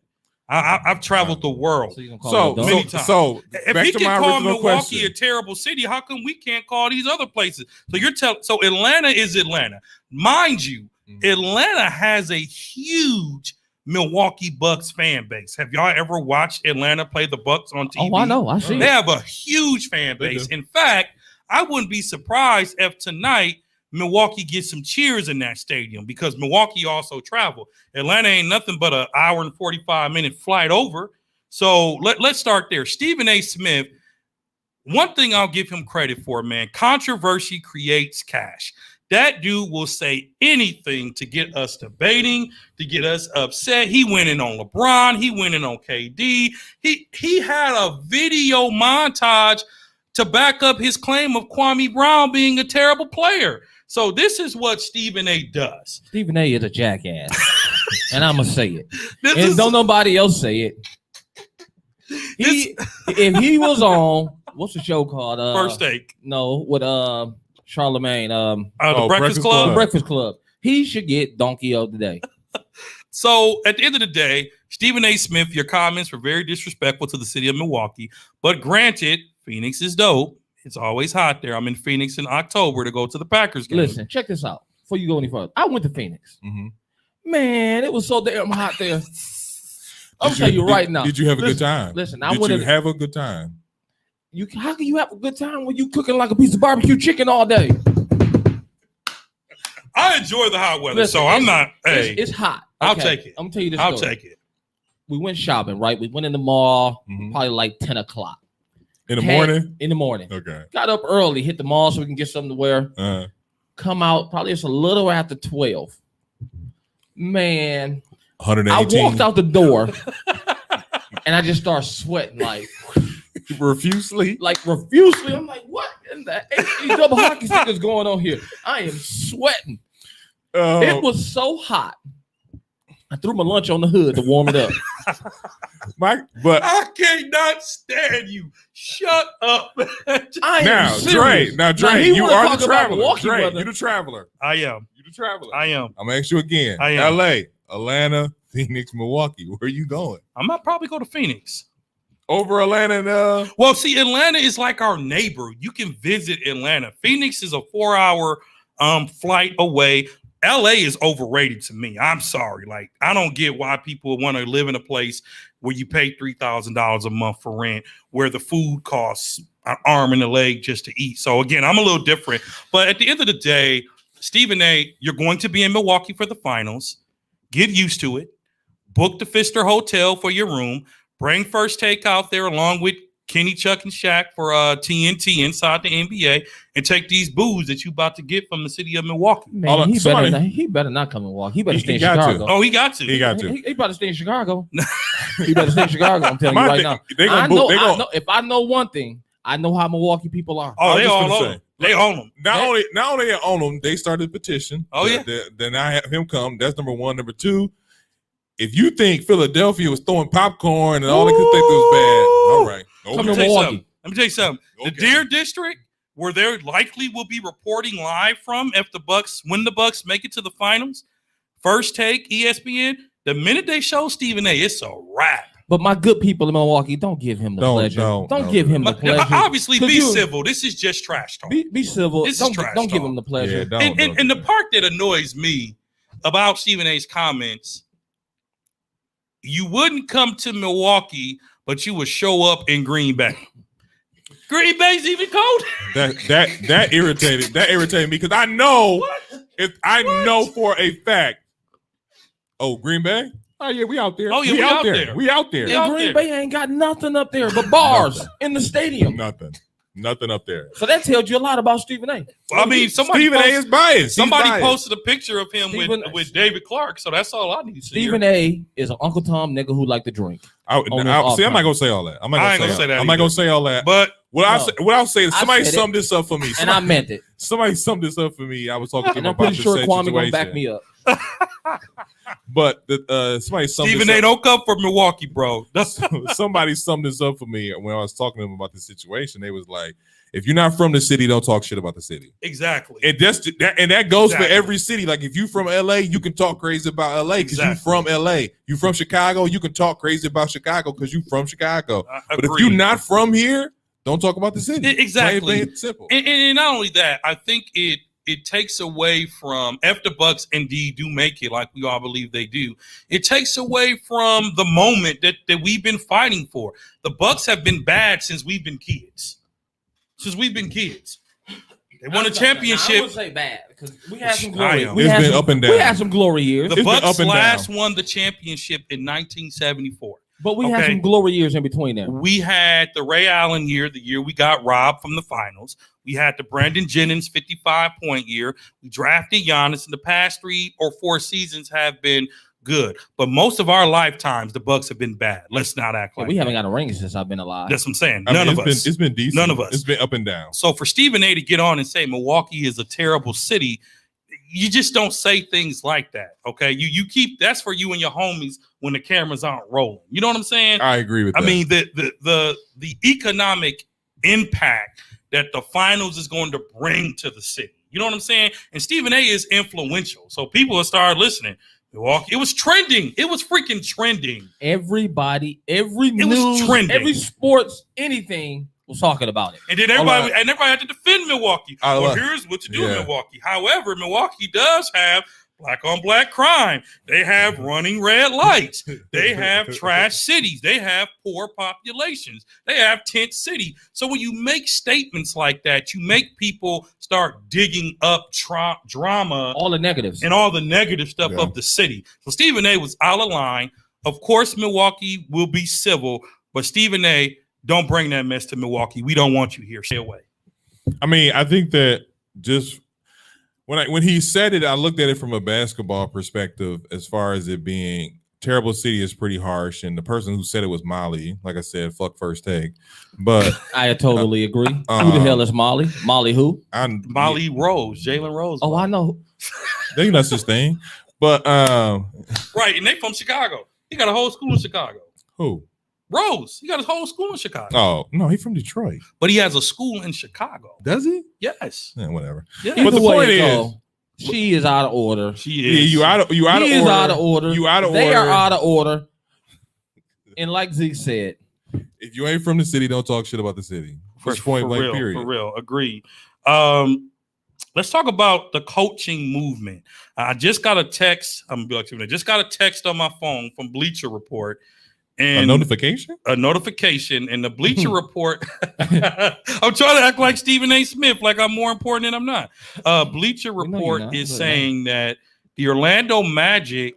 I've traveled the world. So you gonna call So, it a dump? many times. If back he to can my call original Milwaukee question. a terrible city, how come we can't call these other places? So you're telling. So Atlanta is Atlanta, mind you. Mhm. Atlanta has a huge Milwaukee Bucks fan base. Have y'all ever watched Atlanta play the Bucks on TV? Oh, I know. I see They it. have a huge fan They base. do. In fact, I wouldn't be surprised if tonight Milwaukee gets some cheers in that stadium because Milwaukee also travel. Atlanta ain't nothing but an hour and 45-minute flight over. So let's start there. Stephen A. Smith, one thing I'll give him credit for, man, controversy creates cash. That dude will say anything to get us debating, to get us upset. He went in on LeBron. He went in on KD. He had a video montage to back up his claim of Kwame Brown being a terrible player. So this is what Stephen A. does. Stephen A. is a jackass. And I'm going to say it. This And is- don't nobody else say it. If he was on, what's the show called? First take. No, with Charlemagne, The Oh, Breakfast Breakfast Club. Club. Breakfast Club. He should get Donkey of the Day. So at the end of the day, Stephen A. Smith, your comments were very disrespectful to the city of Milwaukee. But granted, Phoenix is dope. It's always hot there. I'm in Phoenix in October to go to the Packers game. Listen, check this out. Before you go any further, I went to Phoenix. Mhm. Man, it was so damn hot there. I'm telling you right now. Did you have a good Listen, time? Listen, I Did went you in. have a good time? How can you have a good time when you cooking like a piece of barbecue chicken all day? I enjoy the hot weather, Listen, so I'm not. Hey, It's hot. I'll take it. I'm gonna tell you this. I'll story. take it. We went shopping, right? We went in the mall, Mhm. probably like 10 o'clock. In the morning? In the morning. Okay. Got up early, hit the mall so we can get something to wear. Come out probably it's a little after 12. Man, I 118. walked out the door and I just started sweating like Profusely. profusely. I'm like, what in the HE double hockey stick is going on here? I am sweating. It was so hot. I threw my lunch on the hood to warm it up. But I cannot stand you. Shut up. I am now, serious. Dre, he you wanna are talk the about traveler. Milwaukee Dre, weather. you the traveler. I am. You the traveler. I am. I'm gonna ask you again. I am. LA, Atlanta, Phoenix, Milwaukee. Where are you going? I might probably go to Phoenix. Over Atlanta and Well, see, Atlanta is like our neighbor. You can visit Atlanta. Phoenix is a 4-hour flight away. LA is overrated to me. I'm sorry. Like, I don't get why people want to live in a place where you pay $3,000 a month for rent, where the food costs an arm and a leg just to eat. So again, I'm a little different. But at the end of the day, Stephen A., you're going to be in Milwaukee for the finals. Get used to it. Book the Pfister Hotel for your room. Bring First Take out there along with Kenny, Chuck, and Shaq for TNT inside the NBA, and take these booze that you about to get from the city of Milwaukee. Man, he somebody- better not come and walk. He better stay in got to. Chicago. Oh, he got to. he got to. He better stay in Chicago. He better stay in Chicago. I'm telling you My right thing- now. they gonna I book- know, they I gonna- know. If I know one thing, I know how Milwaukee people are. Oh, I was they just all gonna on say. him. They own him. Not only they own them, they started a petition. Oh, yeah. Then I have him come. That's number one. Number two, if you think Philadelphia was throwing popcorn and all they could think it was bad, all right. Come Let to me tell you Milwaukee. something. Let me tell you something. The Okay. Deer District, where they likely will be reporting live from if the Bucks, when the Bucks make it to the finals, First Take, ESPN, the minute they show Stephen A, it's a wrap. But my good people in Milwaukee, don't give him the pleasure. Don't give him the pleasure. Obviously, 'Cause be you- civil. This is just trash talk. Be civil. This is Don't trash don't give talk. him the pleasure. Yeah, don't, And don't the do that. part that annoys me about Stephen A's comments, you wouldn't come to Milwaukee, but you would show up in Green Bay. Green Bay's even cold. that irritated me because I know know for a fact. Oh, Green Bay? Oh yeah, we out there. Oh, yeah, we out there. We out there. Yeah. And Green Bay ain't got nothing up there but bars in the stadium. Nothing up there. So that tells you a lot about Stephen A. I mean, somebody Stephen A is biased. He's Somebody biased. posted a picture of him with David Clark, so that's all I need to see. Stephen A is an Uncle Tom nigga who like to drink. See, on I'm his not off gonna say all that. I'm not gonna say that. I'm not gonna say all that. But What I'll say is I somebody said it. summed this up for me. And I meant it. Somebody summed this up for me. I was talking to him And I'm about pretty the sure same Kwame gonna situation. back me up. But somebody summed Stephen this A, up. don't come for Milwaukee, bro. Somebody summed this up for me when I was talking to them about the situation. They was like, if you're not from the city, don't talk shit about the city. Exactly. And that goes Exactly. for every city. Like if you from LA, you can talk crazy about LA because you Exactly. from LA. You from Chicago, you can talk crazy about Chicago because you from Chicago. I But if agree. you're not from here, don't talk about the city. Exactly. Plain simple. And not only that, I think it takes away from, if the Bucks indeed do make it, like we all believe they do, it takes away from the moment that we've been fighting for. The Bucks have been bad since we've been kids. They won a I championship. would say bad because we had some I glory. am. We It's had been some- up and down. We had some glory years, The It's been Bucks up and last down. won the championship in 1974. but we had Okay. some glory years in between them. We had the Ray Allen year, the year we got robbed from the finals. We had the Brandon Jennings 55-point year. We drafted Giannis. In the past 3 or 4 seasons have been good, but most of our lifetimes the Bucks have been bad. Let's not act like We haven't got a ring since I've been alive. that's what I'm saying. I mean, None of us. It's been decent. None of us. It's been up and down. So for Stephen A to get on and say Milwaukee is a terrible city, you just don't say things like that. Okay, you keep that's for you and your homies when the cameras aren't rolling. You know what I'm saying? I agree with I that. mean, the economic impact that the finals is going to bring to the city. You know what I'm saying? And Stephen A is influential, so people will start listening. Milwaukee, it was trending. It was freaking trending. Everybody, every was news, trending. every sports, anything was talking about it. And then everybody had to defend Milwaukee. I Well, love- here's what to do in Yeah. Milwaukee. However, Milwaukee does have black on black crime. They have running red lights. They have trash cities. They have poor populations. They have tent city. So when you make statements like that, you make people start digging up drama All the negatives. and all the negative stuff Yeah. of the city. So Stephen A was out of line. Of course, Milwaukee will be civil, but Stephen A, don't bring that mess to Milwaukee. We don't want you here. Stay away. I mean, I think that just when he said it, I looked at it from a basketball perspective as far as it being terrible city is pretty harsh. And the person who said it was Molly, like I said, fuck First Take. But I totally agree. Who the hell is Molly? Molly who? Molly Rose, Jalen Rose. Oh, I know. They that's his thing. But Right, and they from Chicago. He got a whole school in Chicago. who? Rose, he got a whole school in Chicago. Oh no, he's from Detroit. But he has a school in Chicago. Does he? Yes. Yeah, whatever. Yeah. But Either the way point it is- go, she is out of order. She Yeah, is. you out of He is order. out of order. You out of They order. are out of order. And like Zeke said, If you ain't from the city, don't talk shit about the city. First point blank. real, Period. For real. Agreed. Let's talk about the coaching movement. I just got a text. I just got a text on my phone from Bleacher Report. A And notification? a notification in the Bleacher Report. I'm trying to act like Stephen A. Smith, like I'm more important than I'm not. Bleacher We know you're Report not, is but- saying that the Orlando Magic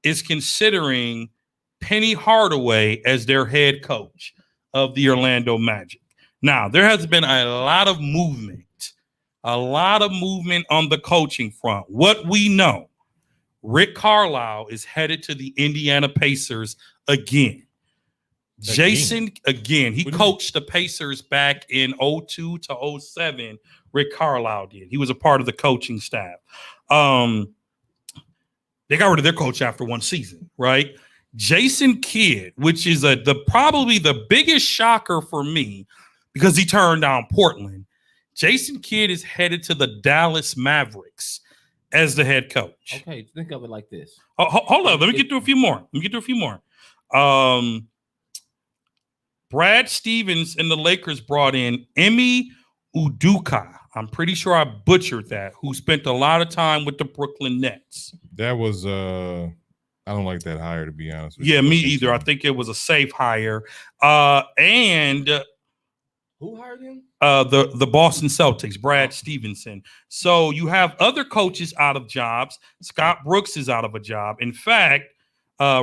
is considering Penny Hardaway as their head coach of the Orlando Magic. Now, there has been a lot of movement on the coaching front. What we know, Rick Carlisle is headed to the Indiana Pacers again. Jason, again, he What do you coached the Pacers back in 02 to 07. Rick Carlisle did. He was a part of the coaching staff. They got rid of their coach after one season, right? Jason Kidd, which is probably the biggest shocker for me because he turned down Portland. Jason Kidd is headed to the Dallas Mavericks as the head coach. Okay, think of it like this. Hold on. Let me get through a few more. Brad Stevens and the Lakers brought in Emi Udoka. I'm pretty sure I butchered that. Who spent a lot of time with the Brooklyn Nets. That was I don't like that hire, to be honest with Yeah, you. me either. I think it was a safe hire. And Who hired him? the Boston Celtics, Brad Stevenson. So you have other coaches out of jobs. Scott Brooks is out of a job. In fact,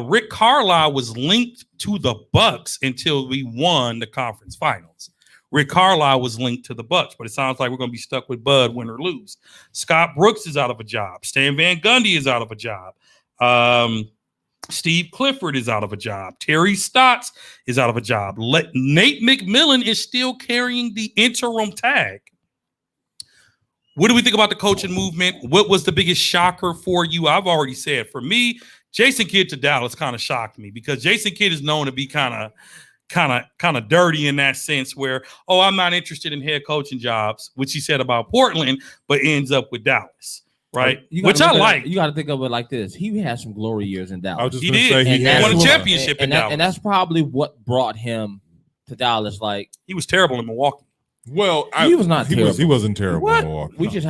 Rick Carlisle was linked to the Bucks until we won the conference finals. Rick Carlisle was linked to the Bucks, but it sounds like we're going to be stuck with Bud, win or lose. Scott Brooks is out of a job. Stan Van Gundy is out of a job. Steve Clifford is out of a job. Terry Stotts is out of a job. Nate McMillan is still carrying the interim tag. What do we think about the coaching movement? What was the biggest shocker for you? I've already said, for me, Jason Kidd to Dallas kind of shocked me because Jason Kidd is known to be kind of dirty in that sense where, oh, I'm not interested in head coaching jobs, which he said about Portland, but ends up with Dallas, right? Which I like. You got to think of it like this. He had some glory years in Dallas. I was just He gonna did. say And He that's won a what- championship in Dallas. and that's probably what brought him to Dallas. Like, He was terrible in Milwaukee. Well, he was not he terrible. he wasn't terrible. What? In Milwaukee. we didn't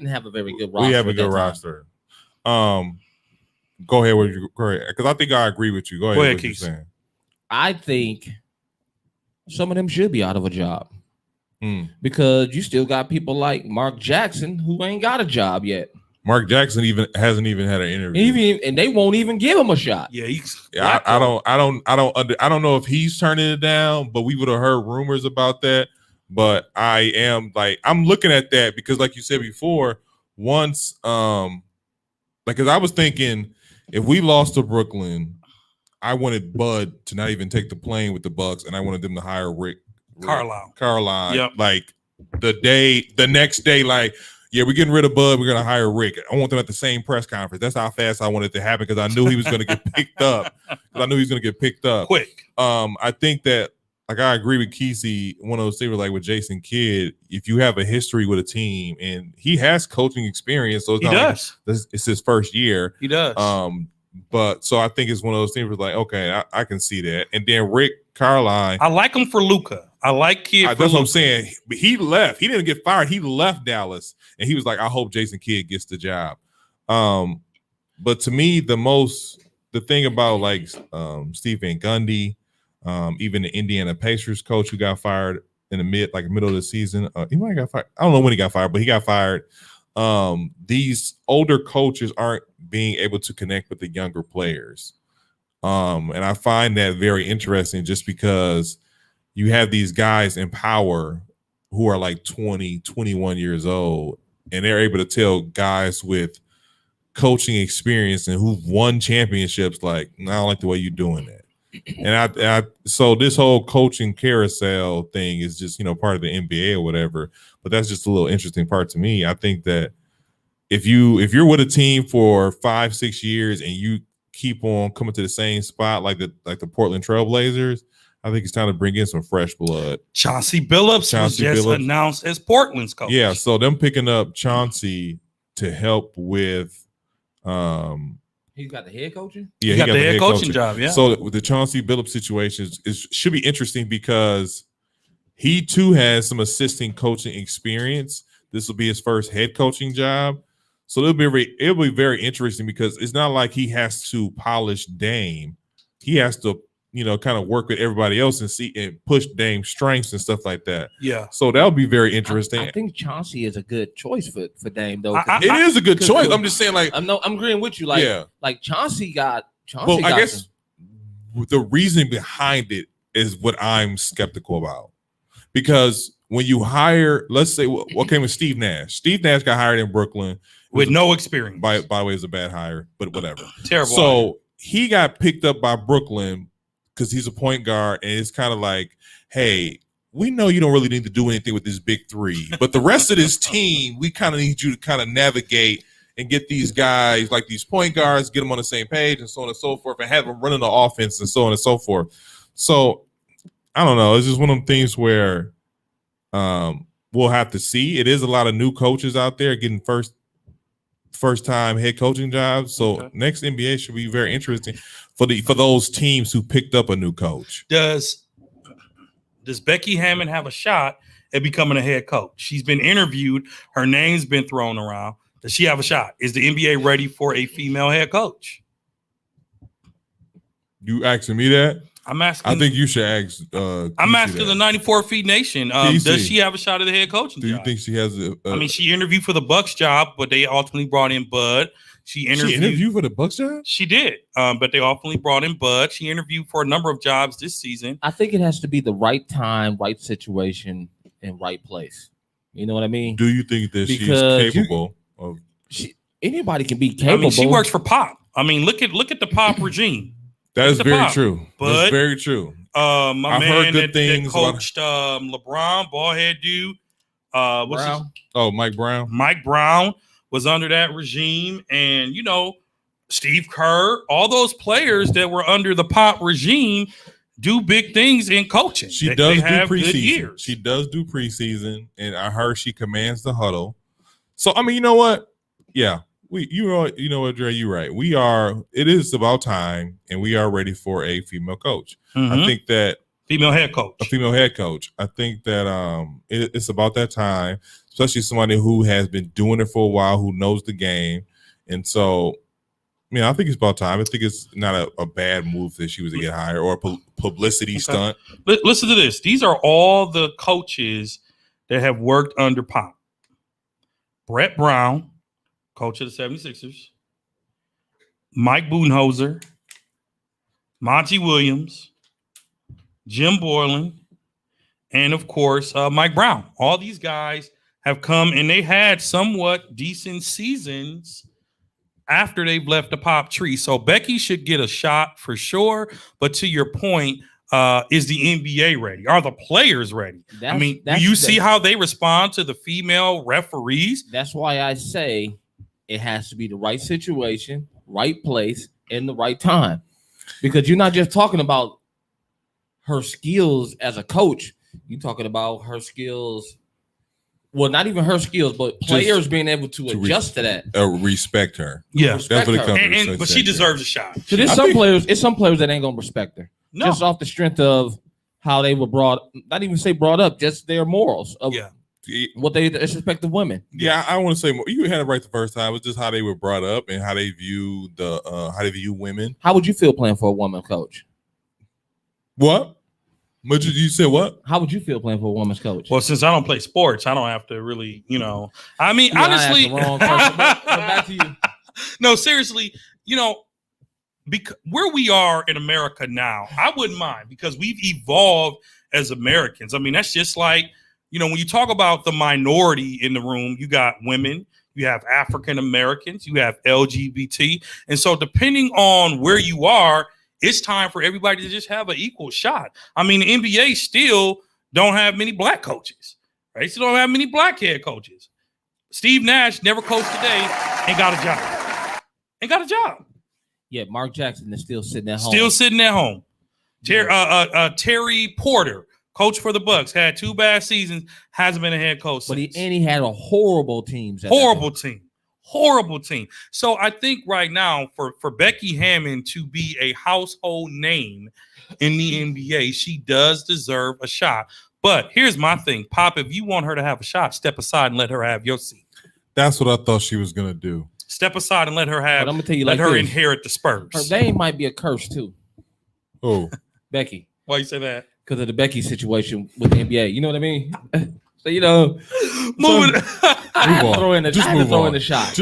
have a very good roster. We have a at good that time. roster. Go ahead with you, because I think I agree with you. Go ahead, Go ahead, what you're Keith. saying. I think some of them should be out of a job Hmm. because you still got people like Mark Jackson who ain't got a job yet. Mark Jackson hasn't even had an interview. And they won't even give him a shot. Yeah, he's Yeah, I don't know if he's turning it down, but we would have heard rumors about that. But I'm looking at that because, like you said before, once because I was thinking if we lost to Brooklyn, I wanted Bud to not even take the plane with the Bucks, and I wanted them to hire Rick Carlisle. Yep. like the next day, like, yeah, we're getting rid of Bud, we're gonna hire Rick. I want them at the same press conference. That's how fast I wanted it to happen because I knew he was gonna get picked up. quick. I think that, like, I agree with Kesey, one of those things like with Jason Kidd, if you have a history with a team and he has coaching experience, so it's He not like does. it's his first year. He does. But so I think it's one of those things where, like, okay, I can see that. And then Rick Carlisle, I like him for Luka. I like Kidd for that's what I'm Luka. saying. He left. He didn't get fired. He left Dallas, and he was like, I hope Jason Kidd gets the job. But to me, the thing about like Steve Van Gundy, even the Indiana Pacers coach who got fired in the middle of the season, he might have got fired. I don't know when he got fired, but he got fired. These older coaches aren't being able to connect with the younger players. And I find that very interesting just because you have these guys in power who are like 20, 21 years old, and they're able to tell guys with coaching experience and who've won championships, like, I don't like the way you're doing that. And so this whole coaching carousel thing is just, part of the NBA or whatever, but that's just a little interesting part to me. I think that if you're with a team for 5-6 years and you keep on coming to the same spot like the Portland Trailblazers, I think it's time to bring in some fresh blood. Chauncey Billups was just announced as Portland's coach. Yeah, so them picking up Chauncey to help with He's got the head coaching. he got the head coaching job. Yeah. So with the Chauncey Billups situation should be interesting because he too has some assistant coaching experience. This will be his first head coaching job. So it'll be very interesting because it's not like he has to polish Dame. He has to, kind of work with everybody else and see and push Dame's strengths and stuff like that. Yeah. So that'll be very interesting. I think Chauncey is a good choice for Dame though. I- It is a good choice. Because- I'm just saying, like, I'm agreeing with you. Like, yeah. like Chauncey got. Well, I guess the reason behind it is what I'm skeptical about. Because when you hire, let's say, what came with Steve Nash? Steve Nash got hired in Brooklyn With no experience. by the way, it was a bad hire, but whatever. Terrible. So he got picked up by Brooklyn because he's a point guard, and it's kind of like, hey, we know you don't really need to do anything with this big three, but the rest of this team, we kind of need you to kind of navigate and get these guys, like these point guards, get them on the same page and so on and so forth, and have them running the offense and so on and so forth. So I don't know. It's just one of them things where we'll have to see. It is a lot of new coaches out there getting first time head coaching jobs. So next NBA should be very interesting for those teams who picked up a new coach. Does Becky Hammon have a shot at becoming a head coach? She's been interviewed. Her name's been thrown around. Does she have a shot? Is the NBA ready for a female head coach? You asking me that? I'm asking. I think you should ask. I'm asking the 94 Feet Nation. Does she have a shot at the head coaching job? Do you job? think she has I mean, she interviewed for the Bucks job, but they ultimately brought in Bud. She interviewed for the Bucks job? She did, but they ultimately brought in Bud. She interviewed for a number of jobs this season. I think it has to be the right time, right situation, and right place. You know what I mean? Do you think that she's capable of? Anybody can be capable. I mean, she works for Pop. I mean, look at the Pop regime. That is very true. But that's very true. My I've man heard good things that coached LeBron, ballhead dude. Mike Brown. Mike Brown was under that regime, and Steve Kerr, all those players that were under the Pop regime do big things in coaching. She does do preseason. She does do preseason, and I heard she commands the huddle. So I mean, you know what? Yeah, you know what, Dre, you're right. It is about time, and we are ready for a female coach. Mm-hmm. I think that a female head coach. I think that it's about that time, especially somebody who has been doing it for a while, who knows the game. And so, I think it's about time. I think it's not a bad move that she was to get hired or a publicity stunt. Listen to this. These are all the coaches that have worked under Pop. Brett Brown, coach of the 76ers. Mike Budenholzer. Monty Williams. Jim Boylan. And, of course, Mike Brown. All these guys have come, and they had somewhat decent seasons after they've left the Pop tree. So Becky should get a shot for sure. But to your point, is the NBA ready? Are the players ready? Do you see how they respond to the female referees? That's why I say it has to be the right situation, right place, and the right time. Because you're not just talking about her skills as a coach. You're talking about her skills. Well, not even her skills, but players being able to adjust to that. Respect her. Yeah. Respect that's what it comes. But she deserves a shot. So there's some players that ain't gonna respect her. No. Just off the strength of how they were not even say brought up, just their morals of what they expect of women. Yeah, I want to say more. You had it right the first time. It's just how they were brought up and how they view women. How would you feel playing for a woman coach? What? But you said what? How would you feel playing for a woman's coach? Well, since I don't play sports, I don't have to really, I mean, honestly, but back to you. No, seriously, because where we are in America now, I wouldn't mind because we've evolved as Americans. I mean, that's just like, when you talk about the minority in the room, you got women, you have African Americans, you have LGBT. And so depending on where you are, it's time for everybody to just have an equal shot. I mean, the NBA still don't have many black coaches, right? Still don't have many black head coaches. Steve Nash never coached today, ain't got a job. Yeah, Mark Jackson is still sitting at home. Terry Porter, coach for the Bucks, had 2 bad seasons, hasn't been a head coach since. But he had a horrible team. Horrible team. So I think right now for Becky Hammon to be a household name in the NBA, she does deserve a shot. But here's my thing, Pop, if you want her to have a shot, step aside and let her have your seat. That's what I thought she was going to do. Step aside and let her have. But I'm gonna tell you let her inherit the Spurs. Her name might be a curse too. Oh, Becky. Why you say that? Because of the Becky situation with the NBA. You know what I mean? So moving. I had to throw in the shot.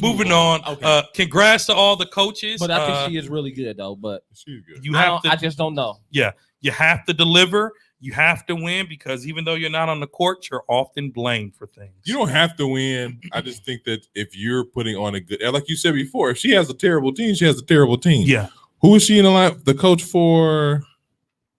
Moving on. Okay. Congrats to all the coaches. But I think she is really good though. But she's good. I just don't know. Yeah, you have to deliver. You have to win because even though you're not on the court, you're often blamed for things. You don't have to win. I just think that if you're putting on a good, like you said before, if she has a terrible team, she has a terrible team. Yeah. Who is she in the line? The coach for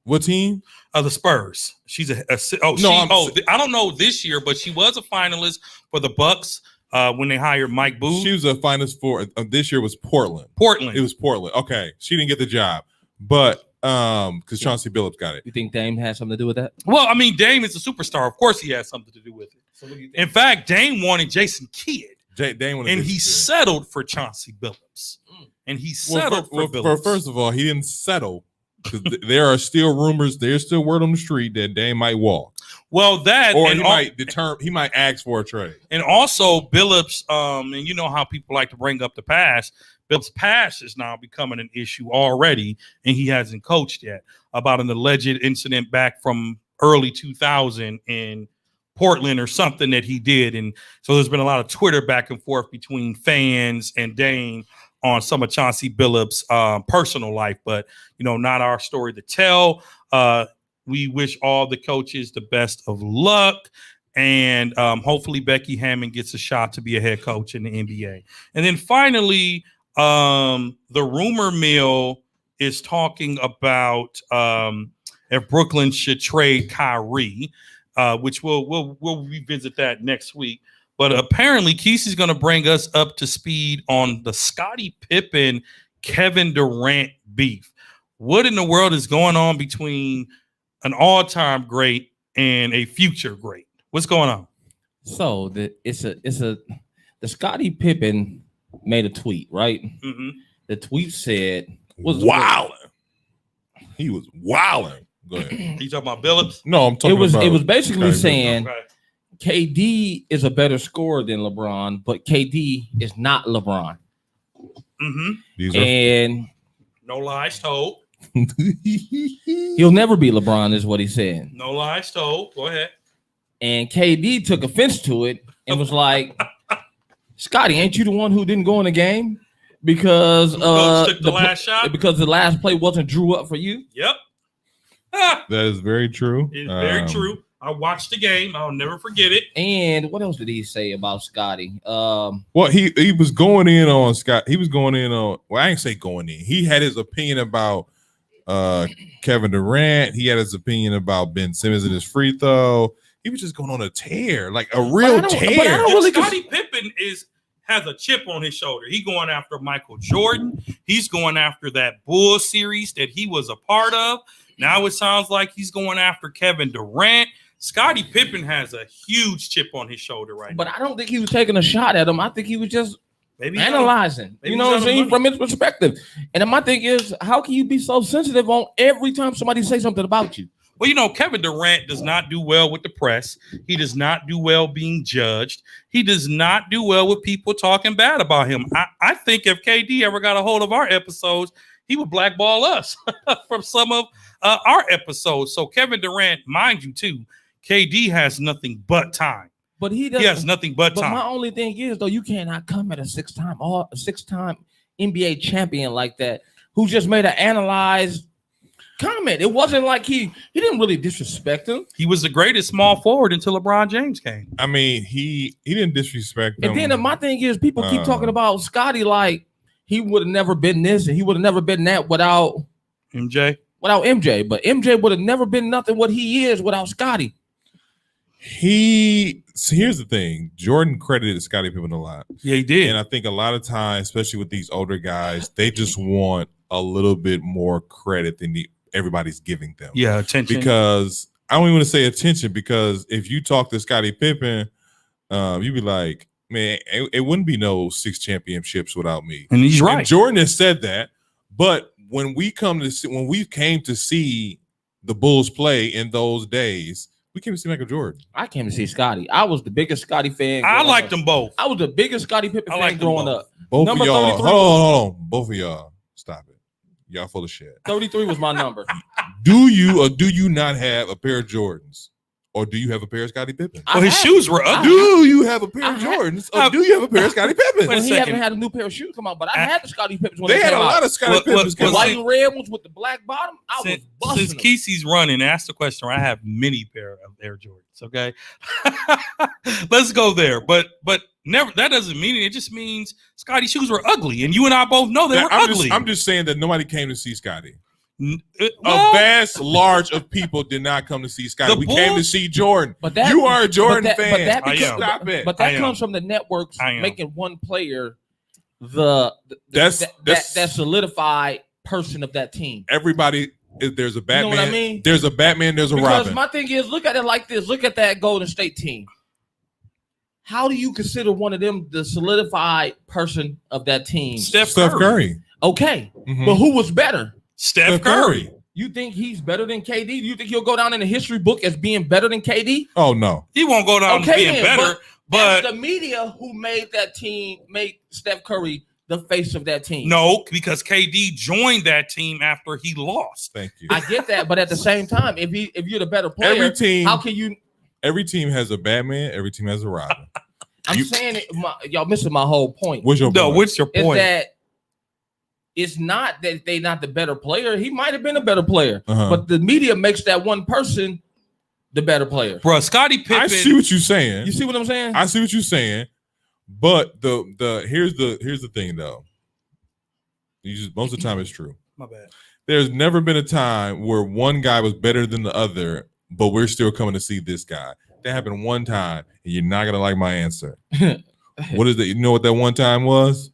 what team? The Spurs. She's I don't know this year, but she was a finalist for the Bucks when they hired Mike Booth. She was a finalist for this year was Portland. Portland. It was Portland. Okay, she didn't get the job, but because Chauncey Billups got it. You think Dame has something to do with that? Well, I mean, Dame is a superstar. Of course, he has something to do with it. So what do you think? In fact, Dame wanted Jason Kidd, Dame and he settled for Chauncey Billups. And he settled for Billups. First of all, he didn't settle because there are still rumors. There's still word on the street that Dame might walk. Well, that or and he might ask for a trade. And also Billups, and you know how people like to bring up the past. Billups' past is now becoming an issue already, and he hasn't coached yet about an alleged incident back from early 2000 in Portland or something that he did. And so there's been a lot of Twitter back and forth between fans and Dame on some of Chauncey Billups' personal life, but not our story to tell. We wish all the coaches the best of luck, and hopefully Becky Hammon gets a shot to be a head coach in the NBA. And then finally, the rumor mill is talking about if Brooklyn should trade Kyrie, which we'll revisit that next week. But apparently, Kesey's going to bring us up to speed on the Scottie Pippen, Kevin Durant beef. What in the world is going on between an all-time great and a future great? What's going on? So the Scottie Pippen made a tweet, right? Mm-hmm. The tweet said, "Wilding." He was wilding. Go ahead. You talking about Billups? No, I'm talking about. It was basically saying. Okay. KD is a better scorer than LeBron, but KD is not LeBron. Mm-hmm. And no lies told. He'll never be LeBron, is what he said. No lies told. Go ahead. And KD took offense to it and was like, "Scotty, ain't you the one who didn't go in the game because took the last shot? Because the last play wasn't drew up for you?" Yep. That is very true. It's very true. I watched the game. I'll never forget it. And what else did he say about Scotty? Well, he was going in on Scott. He was going in on. Well, I ain't say going in. He had his opinion about Kevin Durant. He had his opinion about Ben Simmons and his free throw. He was just going on a tear, like a real tear. But I don't really Scottie Pippen has a chip on his shoulder. He's going after Michael Jordan. He's going after that Bulls series that he was a part of. Now it sounds like he's going after Kevin Durant. Scottie Pippen has a huge chip on his shoulder right now. But I don't think he was taking a shot at him. I think he was just analyzing. Maybe you know what I'm saying? From his perspective. And then my thing is, how can you be so sensitive on every time somebody says something about you? Well, Kevin Durant does not do well with the press. He does not do well being judged. He does not do well with people talking bad about him. I think if KD ever got a hold of our episodes, he would blackball us from some of our episodes. So Kevin Durant, mind you, too, KD has nothing but time. But he has nothing but time. But my only thing is, though, you cannot come at a six-time NBA champion like that who just made an analyzed comment. It wasn't like he didn't really disrespect him. He was the greatest small forward until LeBron James came. I mean, he didn't disrespect him. And then my thing is, people keep talking about Scotty like he would have never been this and he would have never been that without MJ. But MJ would have never been nothing what he is without Scotty. Here's the thing. Jordan credited Scottie Pippen a lot. Yeah, he did. And I think a lot of times, especially with these older guys, they just want a little bit more credit than everybody's giving them. Yeah, attention. Because I don't even want to say attention, because if you talk to Scottie Pippen, you'd be like, man, it wouldn't be no 6 championships without me. And he's right. And Jordan has said that, but when we came to see the Bulls play in those days, we came to see Michael Jordan. I came to see Scotty. I was the biggest Scotty fan. I liked them both. I was the biggest Scottie Pippen fan growing up. Both number of y'all. 33. Hold on. Both of y'all. Stop it. Y'all full of shit. 33 was my number. Do you or do you not have a pair of Jordans? or do you have a pair of Scottie Pippen? Well, his shoes were ugly. Do you have a pair of I have- Jordans, or do you have a pair of Scottie Pippen? Wait a He second. haven't had a new pair of shoes come out, but I had the Scottie Pippens when They they had came a lot out. of Scottie What- Pippens. The what- white coming out. and red ones with the black bottom. I was Since busting them. Kesey's running, ask the question. I have many pair of Air Jordans. Okay, let's go there. But never. That doesn't mean it. It just means Scotty's shoes were ugly, and you and I both know they Now, were I'm ugly. I'm just saying that nobody came to see Scottie. A Well, vast large of people did not come to see Scottie. The We came to Bulls- see Jordan. But that, You are a Jordan but fan. that I because- am. Stop it. But I that am. comes from the networks I am. making one player the That's- that solidified person of that team. Everybody, there's a You Batman. know what I mean? There's a Batman. There's a Because Robin. my thing is, look at it like this. Look at that Golden State team. How do you consider one of them the solidified person of that team? Steph Steph Curry. Curry. Okay, Mhm. but who was better? Steph Curry. You think he's better than KD? Do you think he'll go down in the history book as being better than KD? Oh no. He won't go down Okay, being then, better, That's but the media who made that team make Steph Curry the face of that team. no, because KD joined that team after he lost. Thank you. I get that, but at the same time, if you're the better player, Every team. how can you? Every team has a Batman. Every team has a Robin. I'm You- saying it, y'all missing my whole point. What's your No, point? what's your Is point? that it's not that they not the better player. He might have been a better player, Uh-huh. but the media makes that one person the better player. Bro, Scottie Pippen. I see what you're saying. You see what I'm saying? I see what you're saying. But the here's the thing though. Most of the time it's true. My bad. There's never been a time where one guy was better than the other, but we're still coming to see this guy. That happened one time, and you're not gonna like my answer. What is that? You know what that one time was?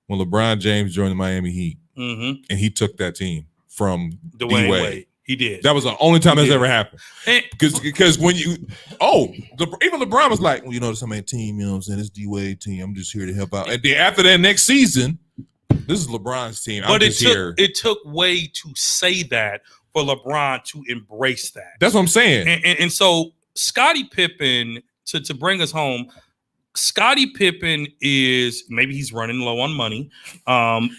When LeBron James joined the Miami Heat, Mm-hmm. and he took that team from Dwayne D-Wade. Wade. He did. That was the only time He that's did. ever happened. And- Because when you even LeBron was like, well, you know, this is my team, you know what I'm saying? It's D-Wade team. I'm just here to help out. And then after that next season, this is LeBron's team. I'm but it just here. took Wade to say that for LeBron to embrace that. That's what I'm saying. And so Scottie Pippen, to bring us home, Scottie Pippen is maybe he's running low on money.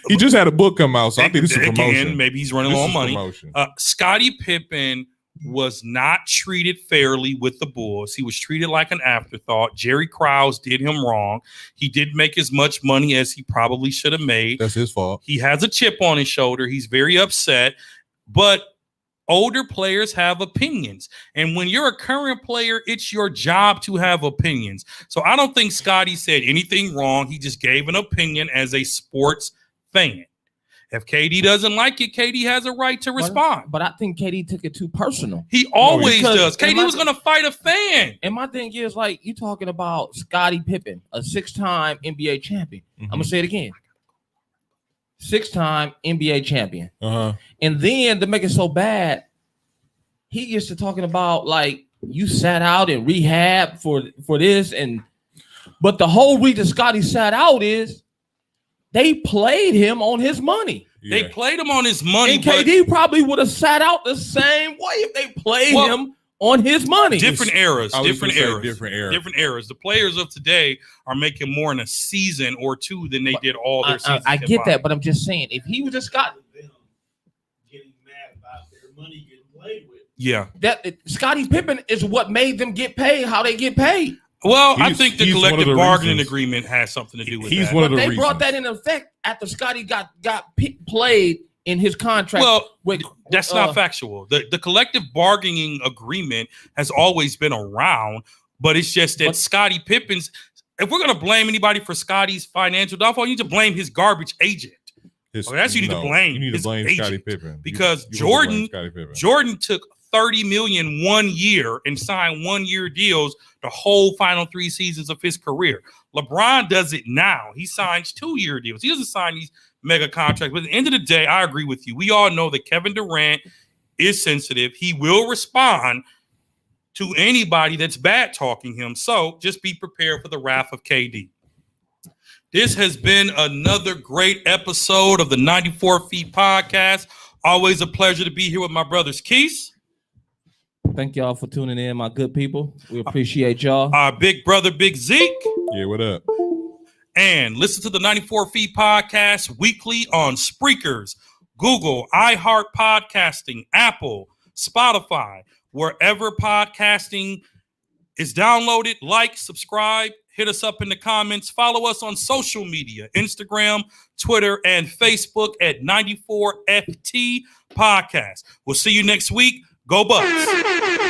He just had a book come out, so I think this is a promotion. Again, maybe he's running This low on is money. promotion. Scottie Pippen was not treated fairly with the Bulls. He was treated like an afterthought. Jerry Krause did him wrong. He didn't make as much money as he probably should have made. That's his fault. He has a chip on his shoulder. He's very upset. But older players have opinions. And when you're a current player, it's your job to have opinions. So I don't think Scottie said anything wrong. He just gave an opinion as a sports fan. If KD doesn't like it, KD has a right to respond. But I think KD took it too personal. He always because- does. KD was going to fight a fan. And my thing is, like, you talking about Scottie Pippen, a 6-time NBA champion. I'm gonna say it again. 6-time NBA champion. Uh-huh. And then to make it so bad, he gets to talking about like you sat out in rehab for this, but the whole reason Scottie sat out is they played him on his money. They Yeah. played him on his money. And KD probably would have sat out the same way if they played Well, him on his money. different eras. I was Different gonna say eras. different eras. Different eras. The players of today are making more in a season or two than they did all their seasons. I get combined. that, but I'm just saying if he was just got Them getting mad about their money getting played with. Yeah. that, Scottie Pippen is what made them get paid how they get paid. Well, I He's- think the he's one of collective the bargaining reasons. agreement has something to do with He's that. one of But the they reasons. brought that in effect after Scottie got played in his contract. Well, with, that's not factual. The collective bargaining agreement has always been around, but it's just that But- Scottie Pippen's. If we're gonna blame anybody for Scottie's financial downfall, you need to blame his garbage agent. His- Oh, that's who you need to blame, You need to his blame agent. Scottie Pippen Because You wanna blame Jordan- Scottie Pippen. Jordan took $30 million 1 year and signed 1-year deals the whole final 3 seasons of his career. LeBron does it now. He signs 2-year deals. He doesn't sign these mega contracts. But at the end of the day, I agree with you. We all know that Kevin Durant is sensitive. He will respond to anybody that's bad talking him. So just be prepared for the wrath of KD. This has been another great episode of the 94 Feet Podcast. Always a pleasure to be here with my brothers Keith, Thank y'all for tuning in, my good people. We appreciate y'all. our big brother Big Zeke, Yeah, what up? and listen to the 94 Feet Podcast weekly on Spreakers, Google, iHeart Podcasting, Apple, Spotify. wherever podcasting is downloaded. Like, subscribe, hit us up in the comments. Follow us on social media, Instagram, Twitter, and Facebook at 94FT Podcast. We'll see you next week. Go Bucks.